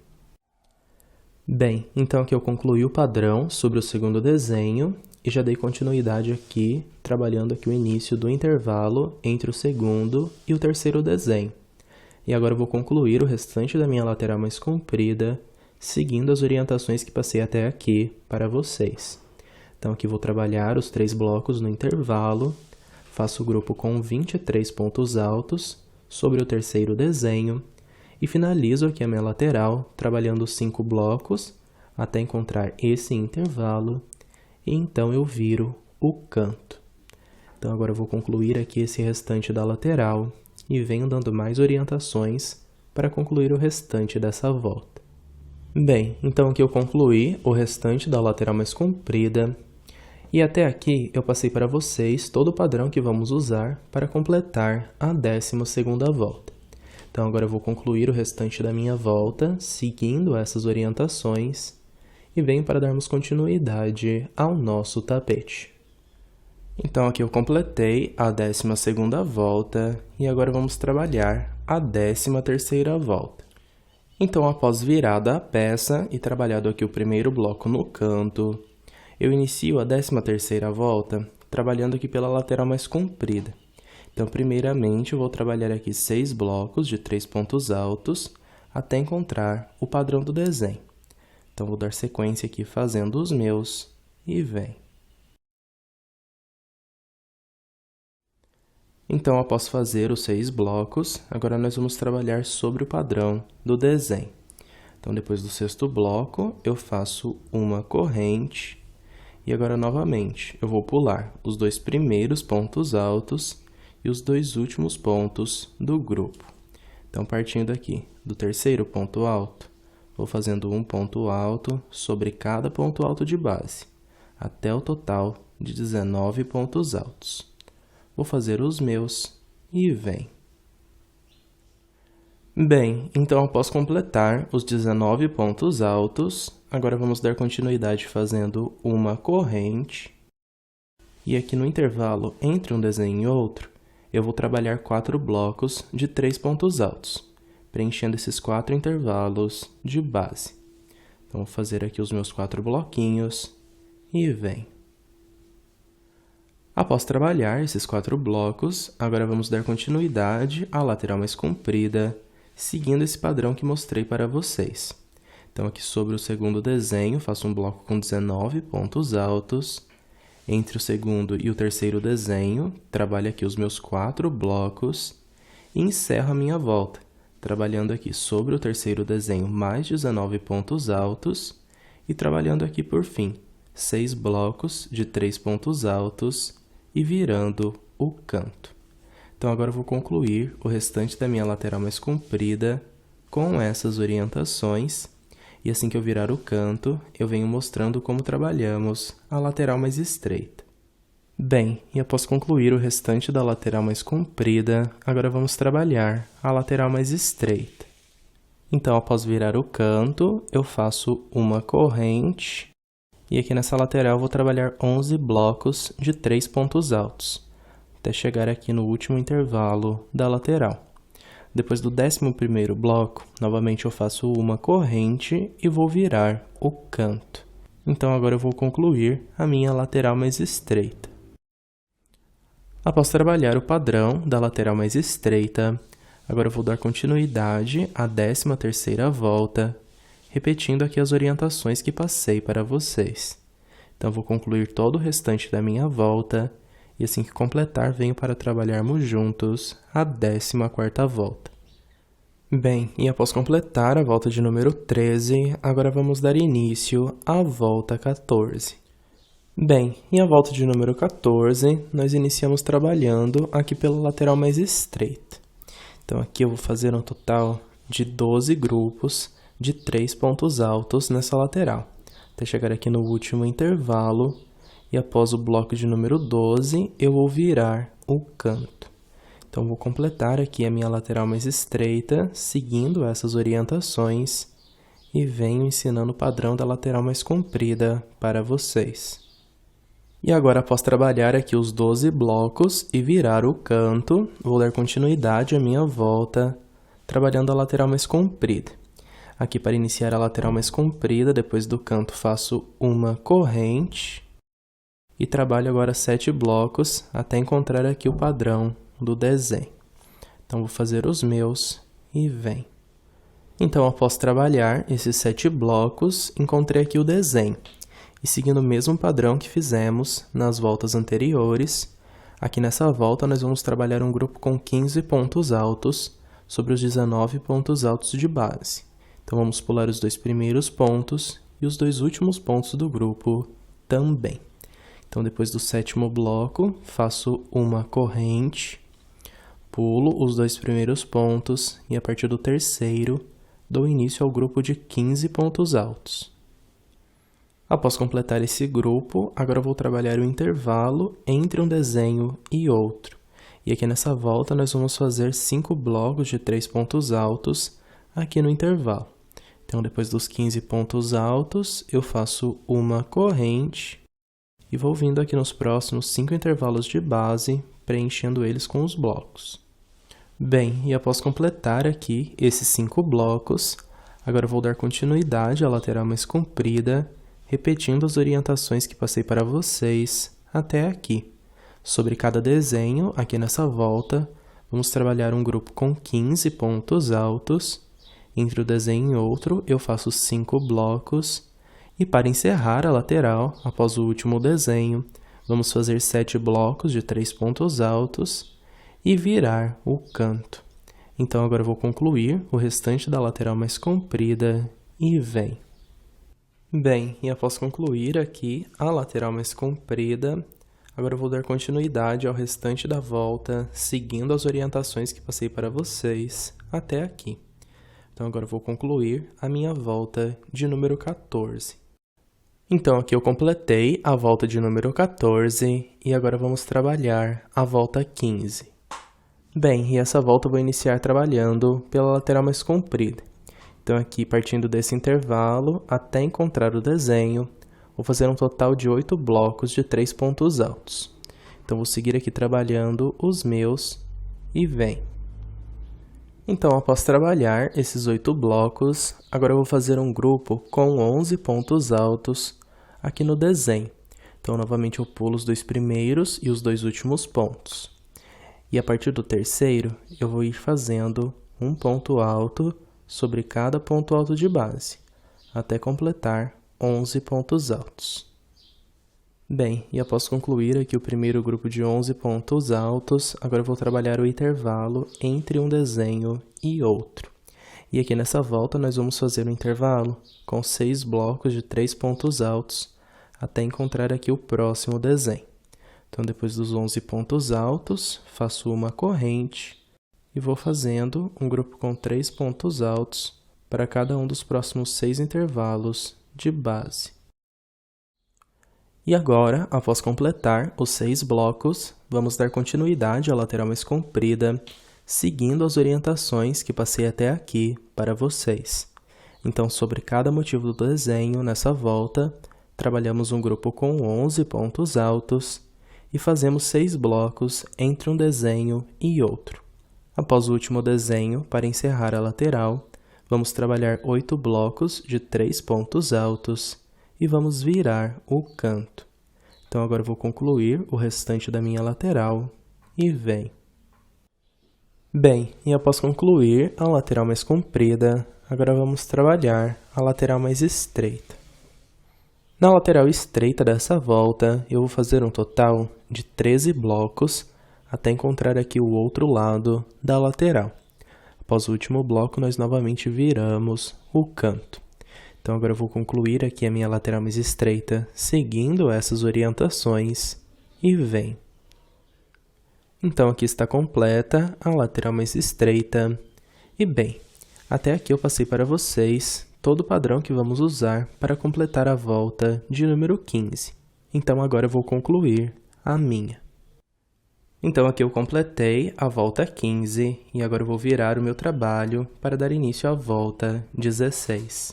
Bem, então aqui eu concluí o padrão sobre o segundo desenho e já dei continuidade aqui, trabalhando aqui o início do intervalo entre o segundo e o terceiro desenho. E agora eu vou concluir o restante da minha lateral mais comprida, seguindo as orientações que passei até aqui para vocês. Então, aqui vou trabalhar os 3 blocos no intervalo, faço o grupo com 23 pontos altos sobre o terceiro desenho e finalizo aqui a minha lateral trabalhando 5 blocos até encontrar esse intervalo e então eu viro o canto. Então, agora eu vou concluir aqui esse restante da lateral e venho dando mais orientações para concluir o restante dessa volta. Bem, então aqui eu concluí o restante da lateral mais comprida. E até aqui eu passei para vocês todo o padrão que vamos usar para completar a 12ª volta. Então, agora eu vou concluir o restante da minha volta, seguindo essas orientações, e venho para darmos continuidade ao nosso tapete. Então, aqui eu completei a 12ª volta, e agora vamos trabalhar a 13ª volta. Então, após virada a peça e trabalhado aqui o primeiro bloco no canto, eu inicio a 13ª volta trabalhando aqui pela lateral mais comprida. Então, primeiramente, eu vou trabalhar aqui 6 blocos de 3 pontos altos até encontrar o padrão do desenho. Então, vou dar sequência aqui fazendo os meus e vem. Então, após fazer os 6 blocos, agora nós vamos trabalhar sobre o padrão do desenho. Então, depois do 6º bloco, eu faço uma corrente. E agora, novamente, eu vou pular os 2 primeiros pontos altos e os 2 últimos pontos do grupo. Então, partindo aqui do terceiro ponto alto, vou fazendo um ponto alto sobre cada ponto alto de base, até o total de 19 pontos altos. Vou fazer os meus e vem. Bem, então após completar os 19 pontos altos, agora vamos dar continuidade fazendo uma corrente. E aqui no intervalo entre um desenho e outro, eu vou trabalhar 4 blocos de 3 pontos altos, preenchendo esses 4 intervalos de base. Então, vou fazer aqui os meus 4 bloquinhos e vem. Após trabalhar esses 4 blocos, agora vamos dar continuidade à lateral mais comprida, seguindo esse padrão que mostrei para vocês. Então, aqui sobre o segundo desenho, faço um bloco com 19 pontos altos. Entre o segundo e o terceiro desenho, trabalho aqui os meus 4 blocos e encerro a minha volta, trabalhando aqui sobre o terceiro desenho mais 19 pontos altos e trabalhando aqui por fim 6 blocos de 3 pontos altos e virando o canto. Então, agora eu vou concluir o restante da minha lateral mais comprida com essas orientações. E assim que eu virar o canto, eu venho mostrando como trabalhamos a lateral mais estreita. Bem, e após concluir o restante da lateral mais comprida, agora vamos trabalhar a lateral mais estreita. Então, após virar o canto, eu faço uma corrente. E aqui nessa lateral eu vou trabalhar 11 blocos de 3 pontos altos, até chegar aqui no último intervalo da lateral. Depois do 11º bloco, novamente eu faço uma corrente e vou virar o canto. Então, agora eu vou concluir a minha lateral mais estreita. Após trabalhar o padrão da lateral mais estreita, agora eu vou dar continuidade à 13ª volta, repetindo aqui as orientações que passei para vocês. Então, vou concluir todo o restante da minha volta. E assim que completar, venho para trabalharmos juntos a 14ª volta. Bem, e após completar a volta de número 13, agora vamos dar início à volta 14. Bem, e a volta de número 14, nós iniciamos trabalhando aqui pela lateral mais estreita. Então, aqui eu vou fazer um total de 12 grupos de 3 pontos altos nessa lateral, até chegar aqui no último intervalo. E após o bloco de número 12, eu vou virar o canto. Então, vou completar aqui a minha lateral mais estreita, seguindo essas orientações, e venho ensinando o padrão da lateral mais comprida para vocês. E agora, após trabalhar aqui os 12 blocos e virar o canto, vou dar continuidade à minha volta, trabalhando a lateral mais comprida. Aqui, para iniciar a lateral mais comprida, depois do canto, faço uma corrente. E trabalho agora 7 blocos até encontrar aqui o padrão do desenho. Então, vou fazer os meus e vem. Então, após trabalhar esses 7 blocos, encontrei aqui o desenho. E seguindo o mesmo padrão que fizemos nas voltas anteriores, aqui nessa volta nós vamos trabalhar um grupo com 15 pontos altos sobre os 19 pontos altos de base. Então, vamos pular os 2 primeiros pontos e os 2 últimos pontos do grupo também. Então, depois do 7º bloco, faço uma corrente, pulo os 2 primeiros pontos e, a partir do 3º, dou início ao grupo de 15 pontos altos. Após completar esse grupo, agora vou trabalhar o intervalo entre um desenho e outro. E aqui nessa volta, nós vamos fazer 5 blocos de 3 pontos altos aqui no intervalo. Então, depois dos 15 pontos altos, eu faço uma corrente. E vou vindo aqui nos próximos 5 intervalos de base, preenchendo eles com os blocos. Bem, e após completar aqui esses 5 blocos, agora eu vou dar continuidade à lateral mais comprida, repetindo as orientações que passei para vocês até aqui. Sobre cada desenho, aqui nessa volta, vamos trabalhar um grupo com 15 pontos altos. Entre o desenho e outro, eu faço 5 blocos. E para encerrar a lateral, após o último desenho, vamos fazer 7 blocos de 3 pontos altos e virar o canto. Então, agora eu vou concluir o restante da lateral mais comprida e vem. Bem, e após concluir aqui a lateral mais comprida, agora eu vou dar continuidade ao restante da volta, seguindo as orientações que passei para vocês até aqui. Então, agora eu vou concluir a minha volta de número 14. Então, aqui eu completei a volta de número 14 e agora vamos trabalhar a volta 15. Bem, e essa volta eu vou iniciar trabalhando pela lateral mais comprida. Então aqui, partindo desse intervalo até encontrar o desenho, vou fazer um total de 8 blocos de 3 pontos altos. Então vou seguir aqui trabalhando os meus e vem. Então, após trabalhar esses 8 blocos, agora eu vou fazer um grupo com 11 pontos altos aqui no desenho. Então, novamente eu pulo os 2 primeiros e os 2 últimos pontos. E a partir do terceiro, eu vou ir fazendo um ponto alto sobre cada ponto alto de base, até completar 11 pontos altos. Bem, e após concluir aqui o primeiro grupo de 11 pontos altos, agora eu vou trabalhar o intervalo entre um desenho e outro. E aqui nessa volta nós vamos fazer um intervalo com 6 blocos de 3 pontos altos, até encontrar aqui o próximo desenho. Então, depois dos 11 pontos altos, faço uma corrente e vou fazendo um grupo com 3 pontos altos para cada um dos próximos 6 intervalos de base. E agora, após completar os 6 blocos, vamos dar continuidade à lateral mais comprida, seguindo as orientações que passei até aqui para vocês. Então, sobre cada motivo do desenho, nessa volta, trabalhamos um grupo com 11 pontos altos e fazemos 6 blocos entre um desenho e outro. Após o último desenho, para encerrar a lateral, vamos trabalhar 8 blocos de 3 pontos altos e vamos virar o canto. Então, agora eu vou concluir o restante da minha lateral e vem. Bem, e após concluir a lateral mais comprida, agora vamos trabalhar a lateral mais estreita. Na lateral estreita dessa volta, eu vou fazer um total de 13 blocos até encontrar aqui o outro lado da lateral. Após o último bloco, nós novamente viramos o canto. Então, agora eu vou concluir aqui a minha lateral mais estreita, seguindo essas orientações, e vem. Então, aqui está completa a lateral mais estreita. E bem, até aqui eu passei para vocês todo o padrão que vamos usar para completar a volta de número 15. Então, agora eu vou concluir a minha. Então, aqui eu completei a volta 15 e agora eu vou virar o meu trabalho para dar início à volta 16.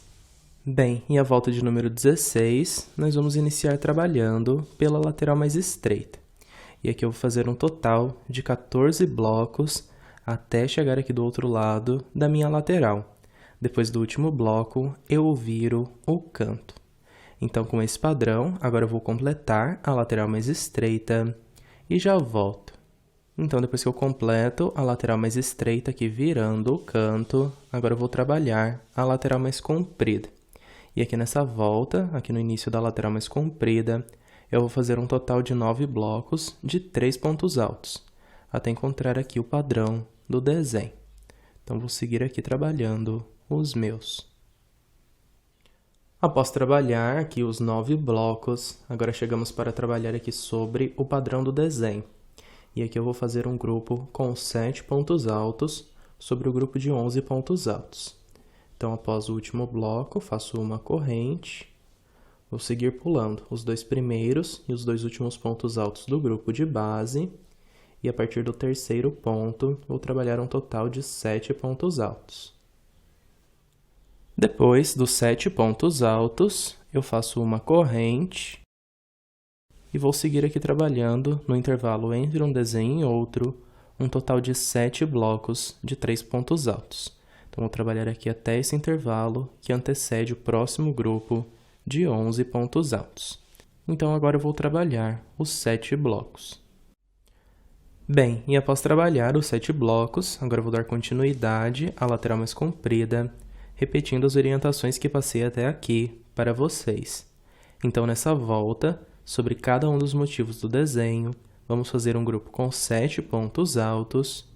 Bem, e a volta de número 16, nós vamos iniciar trabalhando pela lateral mais estreita. E aqui eu vou fazer um total de 14 blocos até chegar aqui do outro lado da minha lateral. Depois do último bloco, eu viro o canto. Então, com esse padrão, agora eu vou completar a lateral mais estreita e já volto. Então, depois que eu completo a lateral mais estreita aqui virando o canto, agora eu vou trabalhar a lateral mais comprida. E aqui nessa volta, aqui no início da lateral mais comprida, eu vou fazer um total de 9 blocos de 3 pontos altos, até encontrar aqui o padrão do desenho. Então, vou seguir aqui trabalhando os meus. Após trabalhar aqui os 9 blocos, agora chegamos para trabalhar aqui sobre o padrão do desenho. E aqui eu vou fazer um grupo com 7 pontos altos sobre o grupo de 11 pontos altos. Então, após o último bloco, faço uma corrente, vou seguir pulando os 2 primeiros e os 2 últimos pontos altos do grupo de base, e a partir do terceiro ponto, vou trabalhar um total de 7 pontos altos. Depois dos 7 pontos altos, eu faço uma corrente e vou seguir aqui trabalhando no intervalo entre um desenho e outro, um total de 7 blocos de 3 pontos altos. Então, vou trabalhar aqui até esse intervalo que antecede o próximo grupo de 11 pontos altos. Então, agora eu vou trabalhar os 7 blocos. Bem, e após trabalhar os 7 blocos, agora eu vou dar continuidade à lateral mais comprida, repetindo as orientações que passei até aqui para vocês. Então, nessa volta, sobre cada um dos motivos do desenho, vamos fazer um grupo com 7 pontos altos.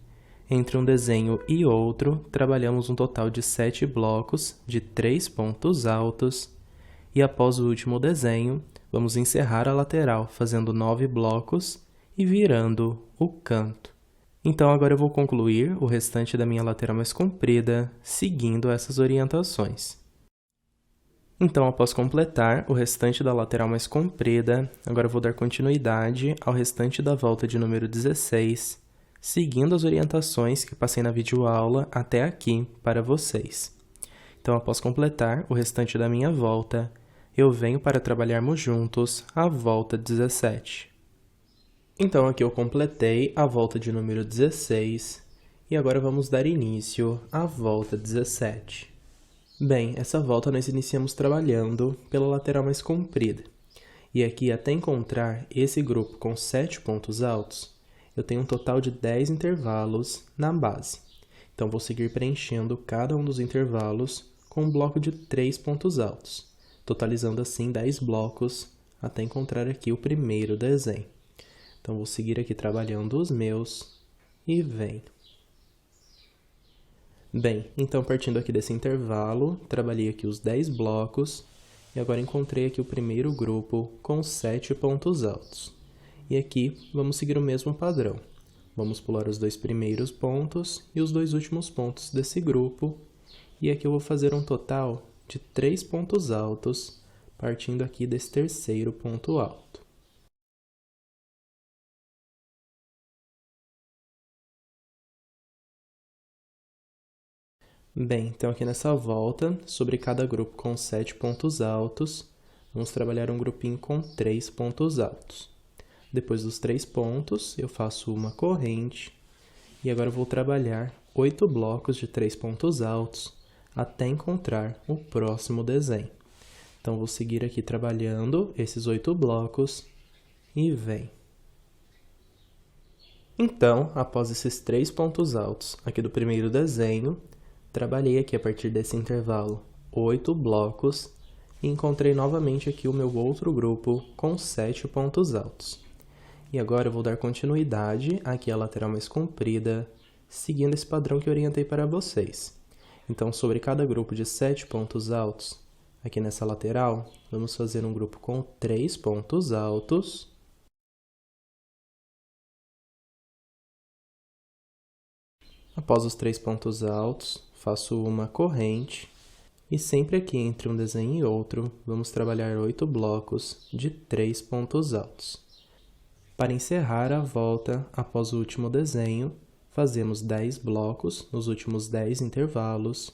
Entre um desenho e outro, trabalhamos um total de 7 blocos de 3 pontos altos. E após o último desenho, vamos encerrar a lateral fazendo 9 blocos e virando o canto. Então, agora eu vou concluir o restante da minha lateral mais comprida, seguindo essas orientações. Então, após completar o restante da lateral mais comprida, agora eu vou dar continuidade ao restante da volta de número 16, seguindo as orientações que passei na videoaula até aqui para vocês. Então, após completar o restante da minha volta, eu venho para trabalharmos juntos a volta 17. Então, aqui eu completei a volta de número 16 e agora vamos dar início à volta 17. Bem, essa volta nós iniciamos trabalhando pela lateral mais comprida. E aqui, até encontrar esse grupo com 7 pontos altos, eu tenho um total de 10 intervalos na base. Então, vou seguir preenchendo cada um dos intervalos com um bloco de 3 pontos altos, totalizando assim 10 blocos até encontrar aqui o primeiro desenho. Então, vou seguir aqui trabalhando os meus e venho. Bem, então partindo aqui desse intervalo, trabalhei aqui os 10 blocos e agora encontrei aqui o primeiro grupo com 7 pontos altos. E aqui vamos seguir o mesmo padrão. Vamos pular os 2 primeiros pontos e os 2 últimos pontos desse grupo. E aqui eu vou fazer um total de 3 pontos altos, partindo aqui desse terceiro ponto alto. Bem, então aqui nessa volta, sobre cada grupo com 7 pontos altos, vamos trabalhar um grupinho com 3 pontos altos. Depois dos 3 pontos, eu faço uma corrente, e agora eu vou trabalhar 8 blocos de 3 pontos altos, até encontrar o próximo desenho. Então, vou seguir aqui trabalhando esses 8 blocos, e vem. Então, após esses 3 pontos altos aqui do primeiro desenho, trabalhei aqui a partir desse intervalo 8 blocos e encontrei novamente aqui o meu outro grupo com 7 pontos altos. E agora eu vou dar continuidade aqui à lateral mais comprida, seguindo esse padrão que eu orientei para vocês. Então, sobre cada grupo de 7 pontos altos, aqui nessa lateral, vamos fazer um grupo com 3 pontos altos. Após os 3 pontos altos, faço uma corrente e sempre aqui entre um desenho e outro, vamos trabalhar 8 blocos de 3 pontos altos. Para encerrar a volta após o último desenho, fazemos 10 blocos nos últimos 10 intervalos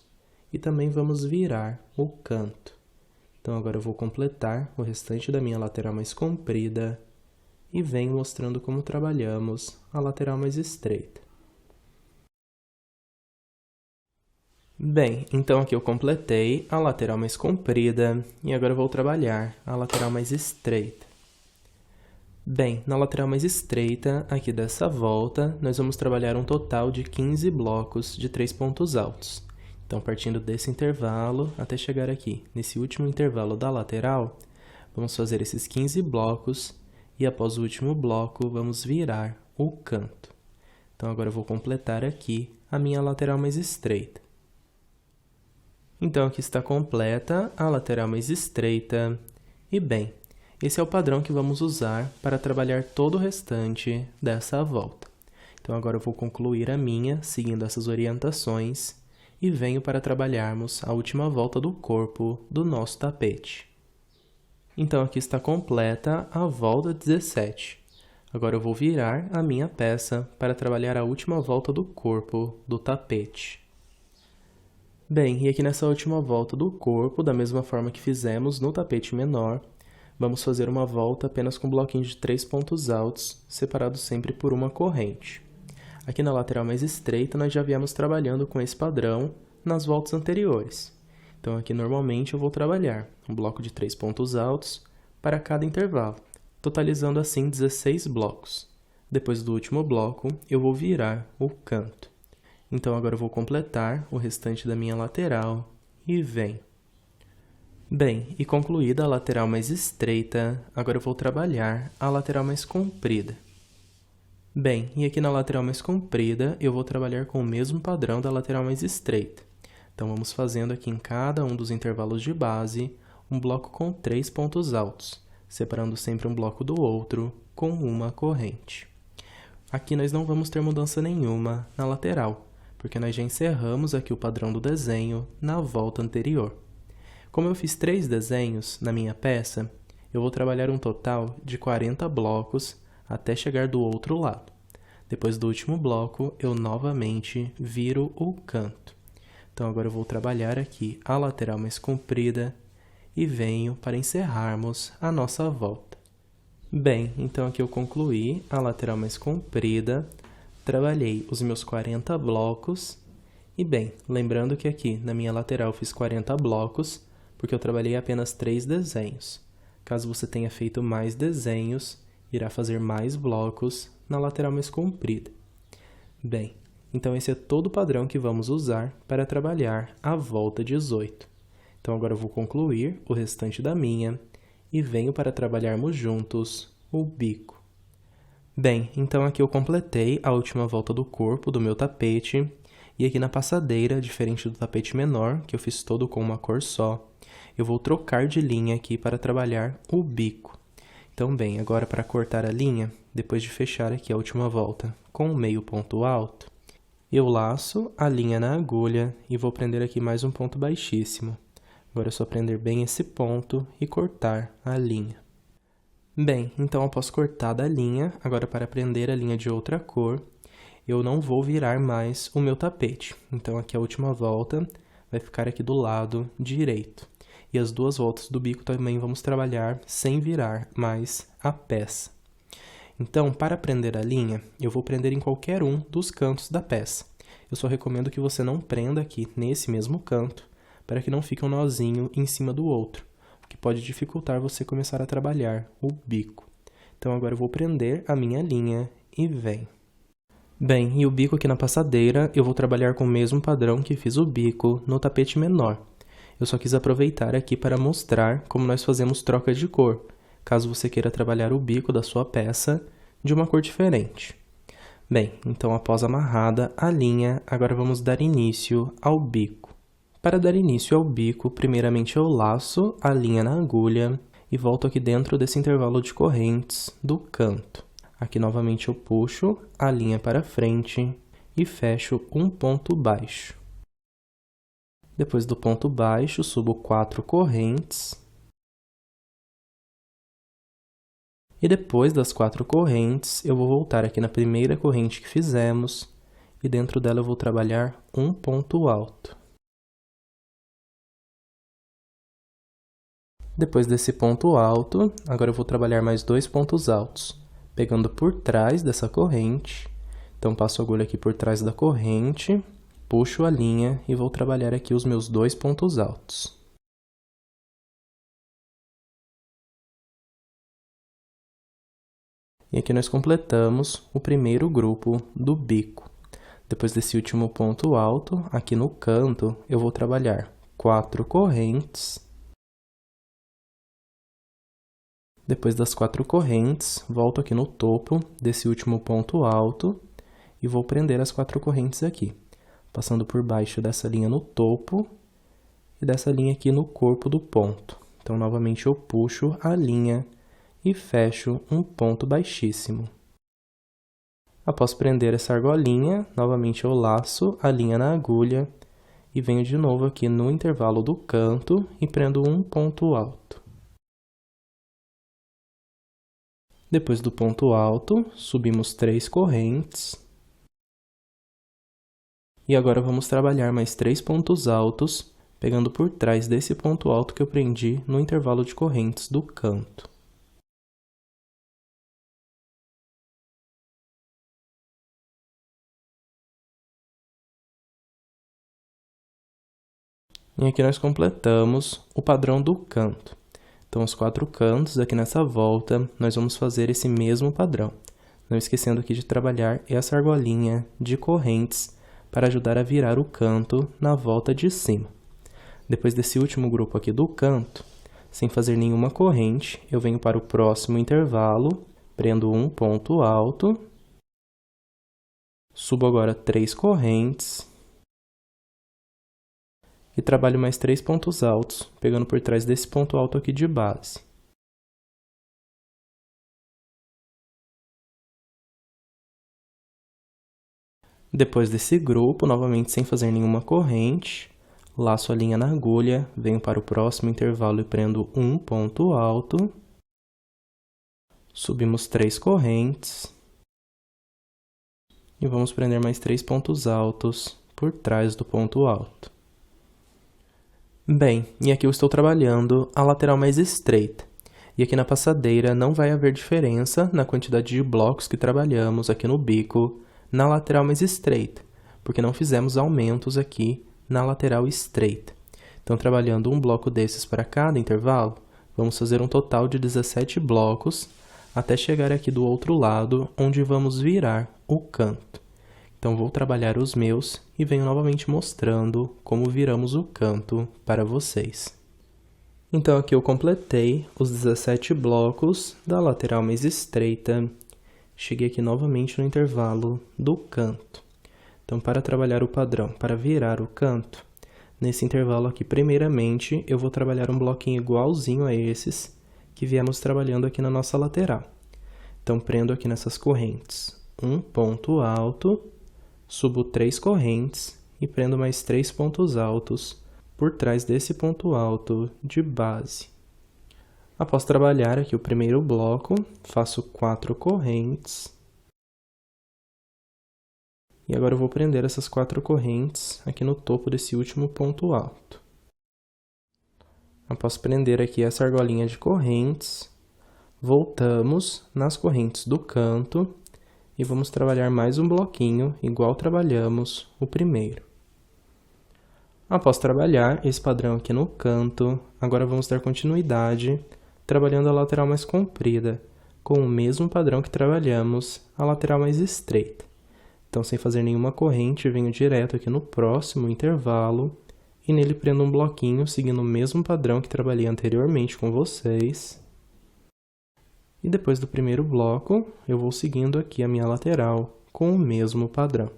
e também vamos virar o canto. Então, agora eu vou completar o restante da minha lateral mais comprida e venho mostrando como trabalhamos a lateral mais estreita. Bem, então aqui eu completei a lateral mais comprida e agora eu vou trabalhar a lateral mais estreita. Bem, na lateral mais estreita, aqui dessa volta, nós vamos trabalhar um total de 15 blocos de 3 pontos altos. Então, partindo desse intervalo até chegar aqui, nesse último intervalo da lateral, vamos fazer esses 15 blocos e após o último bloco, vamos virar o canto. Então, agora eu vou completar aqui a minha lateral mais estreita. Então, aqui está completa a lateral mais estreita. E bem, esse é o padrão que vamos usar para trabalhar todo o restante dessa volta. Então, agora eu vou concluir a minha, seguindo essas orientações, e venho para trabalharmos a última volta do corpo do nosso tapete. Então, aqui está completa a volta 17. Agora eu vou virar a minha peça para trabalhar a última volta do corpo do tapete. Bem, e aqui nessa última volta do corpo, da mesma forma que fizemos no tapete menor, vamos fazer uma volta apenas com um bloquinho de 3 pontos altos, separados sempre por uma corrente. Aqui na lateral mais estreita, nós já viemos trabalhando com esse padrão nas voltas anteriores. Então, aqui normalmente eu vou trabalhar um bloco de 3 pontos altos para cada intervalo, totalizando assim 16 blocos. Depois do último bloco, eu vou virar o canto. Então, agora eu vou completar o restante da minha lateral e venho. Bem, e concluída a lateral mais estreita, agora eu vou trabalhar a lateral mais comprida. Bem, e aqui na lateral mais comprida, eu vou trabalhar com o mesmo padrão da lateral mais estreita. Então, vamos fazendo aqui em cada um dos intervalos de base, um bloco com 3 pontos altos, separando sempre um bloco do outro com uma corrente. Aqui nós não vamos ter mudança nenhuma na lateral, porque nós já encerramos aqui o padrão do desenho na volta anterior. Como eu fiz 3 desenhos na minha peça, eu vou trabalhar um total de 40 blocos até chegar do outro lado. Depois do último bloco, eu novamente viro o canto. Então agora eu vou trabalhar aqui a lateral mais comprida e venho para encerrarmos a nossa volta. Bem, então aqui eu concluí a lateral mais comprida, trabalhei os meus 40 blocos e bem, lembrando que aqui na minha lateral eu fiz 40 blocos porque eu trabalhei apenas 3 desenhos. Caso você tenha feito mais desenhos, irá fazer mais blocos na lateral mais comprida. Bem, então esse é todo o padrão que vamos usar para trabalhar a volta 18. Então agora eu vou concluir o restante da minha e venho para trabalharmos juntos o bico. Bem, então aqui eu completei a última volta do corpo do meu tapete e aqui na passadeira, diferente do tapete menor, que eu fiz todo com uma cor só, eu vou trocar de linha aqui para trabalhar o bico. Então, bem, agora para cortar a linha, depois de fechar aqui a última volta com o meio ponto alto, eu laço a linha na agulha e vou prender aqui mais um ponto baixíssimo. Agora é só prender bem esse ponto e cortar a linha. Bem, então após cortar a linha, agora para prender a linha de outra cor, eu não vou virar mais o meu tapete. Então aqui a última volta vai ficar aqui do lado direito. E as duas voltas do bico também vamos trabalhar sem virar mais a peça. Então, para prender a linha, eu vou prender em qualquer um dos cantos da peça. Eu só recomendo que você não prenda aqui nesse mesmo canto, para que não fique um nozinho em cima do outro, o que pode dificultar você começar a trabalhar o bico. Então, agora eu vou prender a minha linha e vem. Bem, e o bico aqui na passadeira, eu vou trabalhar com o mesmo padrão que fiz o bico no tapete menor. Eu só quis aproveitar aqui para mostrar como nós fazemos trocas de cor, caso você queira trabalhar o bico da sua peça de uma cor diferente. Bem, então após amarrada a linha, agora vamos dar início ao bico. Para dar início ao bico, primeiramente eu laço a linha na agulha e volto aqui dentro desse intervalo de correntes do canto. Aqui novamente eu puxo a linha para frente e fecho um ponto baixo. Depois do ponto baixo, subo 4 correntes. E depois das 4 correntes, eu vou voltar aqui na primeira corrente que fizemos e dentro dela eu vou trabalhar um ponto alto. Depois desse ponto alto, agora eu vou trabalhar mais 2 pontos altos, pegando por trás dessa corrente. Então, passo a agulha aqui por trás da corrente, puxo a linha e vou trabalhar aqui os meus 2 pontos altos. E aqui nós completamos o primeiro grupo do bico. Depois desse último ponto alto, aqui no canto, eu vou trabalhar 4 correntes. Depois das 4 correntes, volto aqui no topo desse último ponto alto e vou prender as 4 correntes aqui, passando por baixo dessa linha no topo e dessa linha aqui no corpo do ponto. Então, novamente, eu puxo a linha e fecho um ponto baixíssimo. Após prender essa argolinha, novamente eu laço a linha na agulha e venho de novo aqui no intervalo do canto e prendo um ponto alto. Depois do ponto alto, subimos 3 correntes. E agora vamos trabalhar mais 3 pontos altos, pegando por trás desse ponto alto que eu prendi no intervalo de correntes do canto. E aqui nós completamos o padrão do canto. Então, os 4 cantos aqui nessa volta, nós vamos fazer esse mesmo padrão. Não esquecendo aqui de trabalhar essa argolinha de correntes para ajudar a virar o canto na volta de cima. Depois desse último grupo aqui do canto, sem fazer nenhuma corrente, eu venho para o próximo intervalo, prendo um ponto alto, subo agora 3 correntes e trabalho mais 3 pontos altos, pegando por trás desse ponto alto aqui de base. Depois desse grupo, novamente sem fazer nenhuma corrente, laço a linha na agulha, venho para o próximo intervalo e prendo um ponto alto, subimos 3 correntes E vamos prender mais 3 pontos altos por trás do ponto alto. Bem, e aqui eu estou trabalhando a lateral mais estreita. E aqui na passadeira não vai haver diferença na quantidade de blocos que trabalhamos aqui no bico na lateral mais estreita, porque não fizemos aumentos aqui na lateral estreita. Então, trabalhando um bloco desses para cada intervalo, vamos fazer um total de 17 blocos até chegar aqui do outro lado, onde vamos virar o canto. Então, vou trabalhar os meus e venho novamente mostrando como viramos o canto para vocês. Então, aqui eu completei os 17 blocos da lateral mais estreita. Cheguei aqui novamente no intervalo do canto. Então, para trabalhar o padrão, para virar o canto, nesse intervalo aqui, primeiramente, eu vou trabalhar um bloquinho igualzinho a esses que viemos trabalhando aqui na nossa lateral. Então, prendo aqui nessas correntes um ponto alto, subo 3 correntes e prendo mais 3 pontos altos por trás desse ponto alto de base. Após trabalhar aqui o primeiro bloco, faço 4 correntes. E agora eu vou prender essas 4 correntes aqui no topo desse último ponto alto. Após prender aqui essa argolinha de correntes, voltamos nas correntes do canto e vamos trabalhar mais um bloquinho, igual trabalhamos o primeiro. Após trabalhar esse padrão aqui no canto, agora vamos dar continuidade, trabalhando a lateral mais comprida, com o mesmo padrão que trabalhamos a lateral mais estreita. Então, sem fazer nenhuma corrente, venho direto aqui no próximo intervalo, e nele prendo um bloquinho, seguindo o mesmo padrão que trabalhei anteriormente com vocês. E depois do primeiro bloco, eu vou seguindo aqui a minha lateral com o mesmo padrão.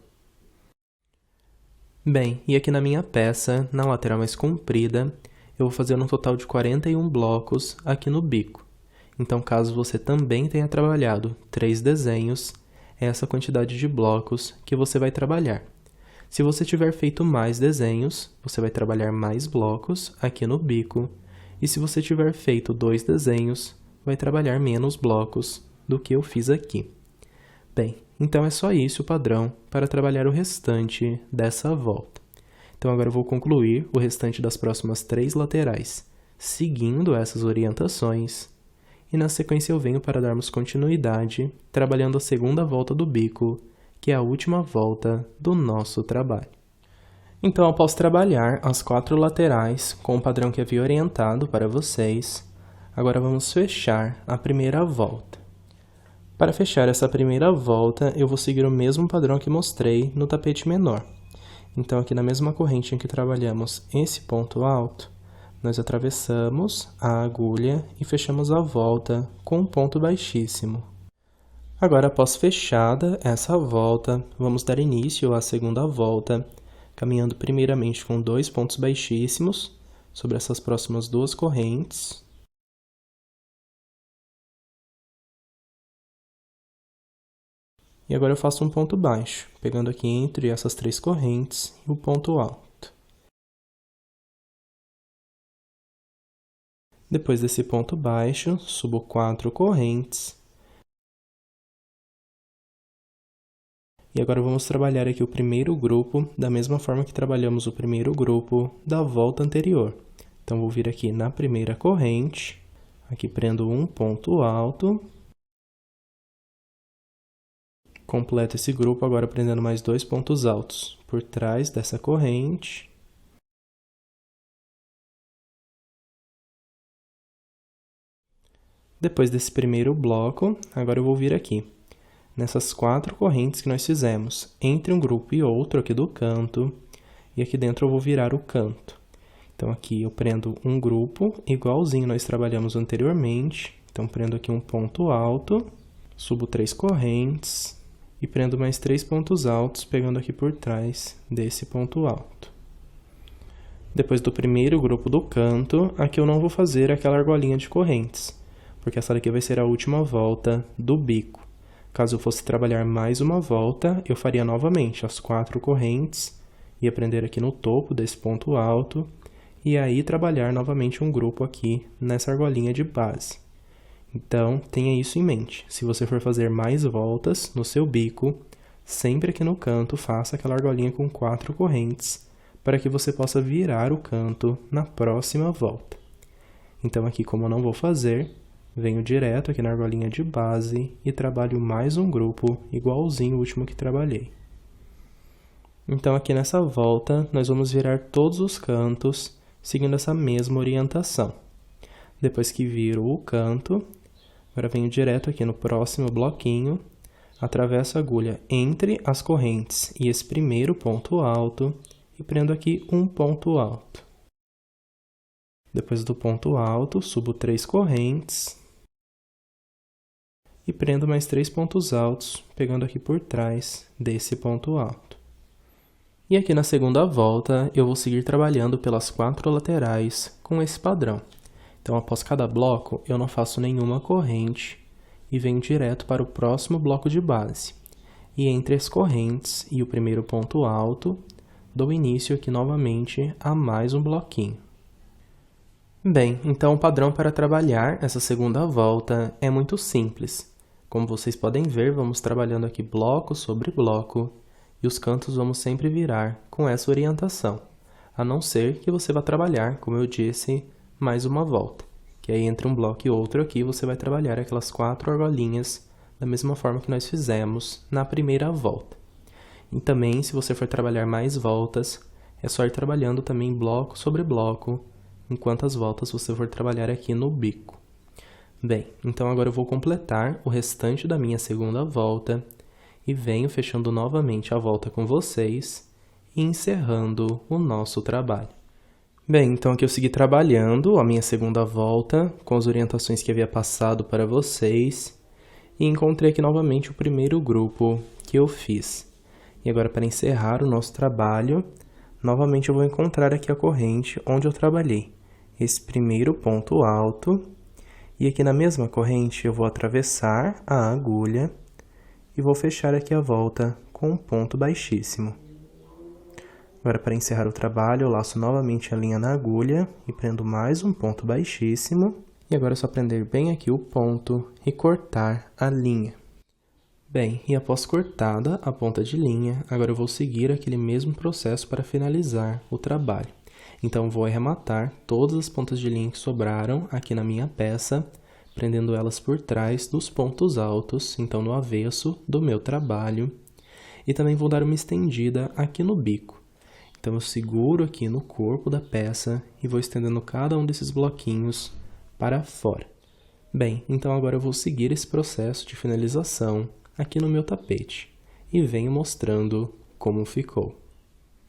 Bem, e aqui na minha peça, na lateral mais comprida, eu vou fazer um total de 41 blocos aqui no bico. Então, caso você também tenha trabalhado 3 desenhos, é essa quantidade de blocos que você vai trabalhar. Se você tiver feito mais desenhos, você vai trabalhar mais blocos aqui no bico. E se você tiver feito 2 desenhos, vai trabalhar menos blocos do que eu fiz aqui. Bem, então é só isso o padrão para trabalhar o restante dessa volta. Então agora eu vou concluir o restante das próximas 3 laterais, seguindo essas orientações, e na sequência eu venho para darmos continuidade, trabalhando a segunda volta do bico, que é a última volta do nosso trabalho. Então, após trabalhar as 4 laterais com o padrão que havia orientado para vocês, agora vamos fechar a primeira volta. Para fechar essa primeira volta, eu vou seguir o mesmo padrão que mostrei no tapete menor. Então, aqui na mesma corrente em que trabalhamos esse ponto alto, nós atravessamos a agulha e fechamos a volta com um ponto baixíssimo. Agora, após fechada essa volta, vamos dar início à segunda volta, caminhando primeiramente com 2 pontos baixíssimos sobre essas próximas 2 correntes. E agora eu faço um ponto baixo, pegando aqui entre essas 3 correntes e o ponto alto. Depois desse ponto baixo, subo 4 correntes. E agora vamos trabalhar aqui o primeiro grupo, da mesma forma que trabalhamos o primeiro grupo da volta anterior. Então, vou vir aqui na primeira corrente, aqui prendo um ponto alto. Completo esse grupo agora prendendo mais 2 pontos altos por trás dessa corrente. Depois desse primeiro bloco, agora eu vou vir aqui, nessas 4 correntes que nós fizemos, entre um grupo e outro aqui do canto, e aqui dentro eu vou virar o canto. Então, aqui eu prendo um grupo, igualzinho nós trabalhamos anteriormente, então prendo aqui um ponto alto, subo 3 correntes, e prendo mais 3 pontos altos, pegando aqui por trás desse ponto alto. Depois do primeiro grupo do canto, aqui eu não vou fazer aquela argolinha de correntes, porque essa daqui vai ser a última volta do bico. Caso eu fosse trabalhar mais uma volta, eu faria novamente as 4 correntes, ia prender aqui no topo desse ponto alto, e aí trabalhar novamente um grupo aqui nessa argolinha de base. Então, tenha isso em mente. Se você for fazer mais voltas no seu bico, sempre aqui no canto faça aquela argolinha com 4 correntes, para que você possa virar o canto na próxima volta. Então aqui, como eu não vou fazer, venho direto aqui na argolinha de base e trabalho mais um grupo igualzinho o último que trabalhei. Então aqui nessa volta, nós vamos virar todos os cantos, seguindo essa mesma orientação. Depois que viro o canto, agora venho direto aqui no próximo bloquinho, atravesso a agulha entre as correntes e esse primeiro ponto alto e prendo aqui um ponto alto. Depois do ponto alto, subo 3 correntes e prendo mais 3 pontos altos, pegando aqui por trás desse ponto alto. E aqui na segunda volta, eu vou seguir trabalhando pelas 4 laterais com esse padrão. Então, após cada bloco, eu não faço nenhuma corrente e venho direto para o próximo bloco de base. E entre as correntes e o primeiro ponto alto, dou início aqui novamente a mais um bloquinho. Bem, então o padrão para trabalhar essa segunda volta é muito simples. Como vocês podem ver, vamos trabalhando aqui bloco sobre bloco e os cantos vamos sempre virar com essa orientação, a não ser que você vá trabalhar, como eu disse, mais uma volta. Que aí entre um bloco e outro aqui você vai trabalhar aquelas 4 argolinhas da mesma forma que nós fizemos na primeira volta. E também, se você for trabalhar mais voltas, é só ir trabalhando também bloco sobre bloco, enquanto as voltas você for trabalhar aqui no bico. Bem, então agora eu vou completar o restante da minha segunda volta e venho fechando novamente a volta com vocês e encerrando o nosso trabalho. Bem, então aqui eu segui trabalhando a minha segunda volta com as orientações que havia passado para vocês e encontrei aqui novamente o primeiro grupo que eu fiz. E agora, para encerrar o nosso trabalho, novamente eu vou encontrar aqui a corrente onde eu trabalhei esse primeiro ponto alto e aqui na mesma corrente eu vou atravessar a agulha e vou fechar aqui a volta com um ponto baixíssimo. Agora, para encerrar o trabalho, eu laço novamente a linha na agulha e prendo mais um ponto baixíssimo. E agora é só prender bem aqui o ponto e cortar a linha. Bem, e após cortada a ponta de linha, agora eu vou seguir aquele mesmo processo para finalizar o trabalho. Então, vou arrematar todas as pontas de linha que sobraram aqui na minha peça, prendendo elas por trás dos pontos altos, então no avesso do meu trabalho. E também vou dar uma estendida aqui no bico. Então, eu seguro aqui no corpo da peça e vou estendendo cada um desses bloquinhos para fora. Bem, então agora eu vou seguir esse processo de finalização aqui no meu tapete e venho mostrando como ficou.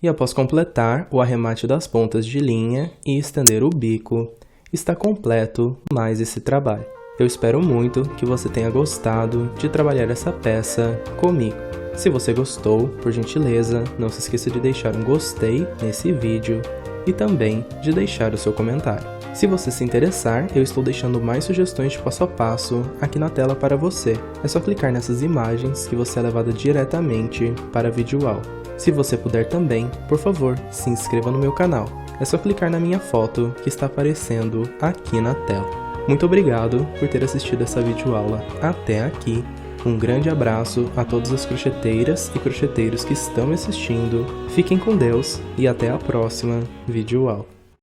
E após completar o arremate das pontas de linha e estender o bico, está completo mais esse trabalho. Eu espero muito que você tenha gostado de trabalhar essa peça comigo. Se você gostou, por gentileza, não se esqueça de deixar um gostei nesse vídeo e também de deixar o seu comentário. Se você se interessar, eu estou deixando mais sugestões de passo a passo aqui na tela para você. É só clicar nessas imagens que você é levado diretamente para a videoaula. Se você puder também, por favor, se inscreva no meu canal. É só clicar na minha foto que está aparecendo aqui na tela. Muito obrigado por ter assistido essa videoaula até aqui. Um grande abraço a todas as crocheteiras e crocheteiros que estão me assistindo. Fiquem com Deus e até a próxima videoaula.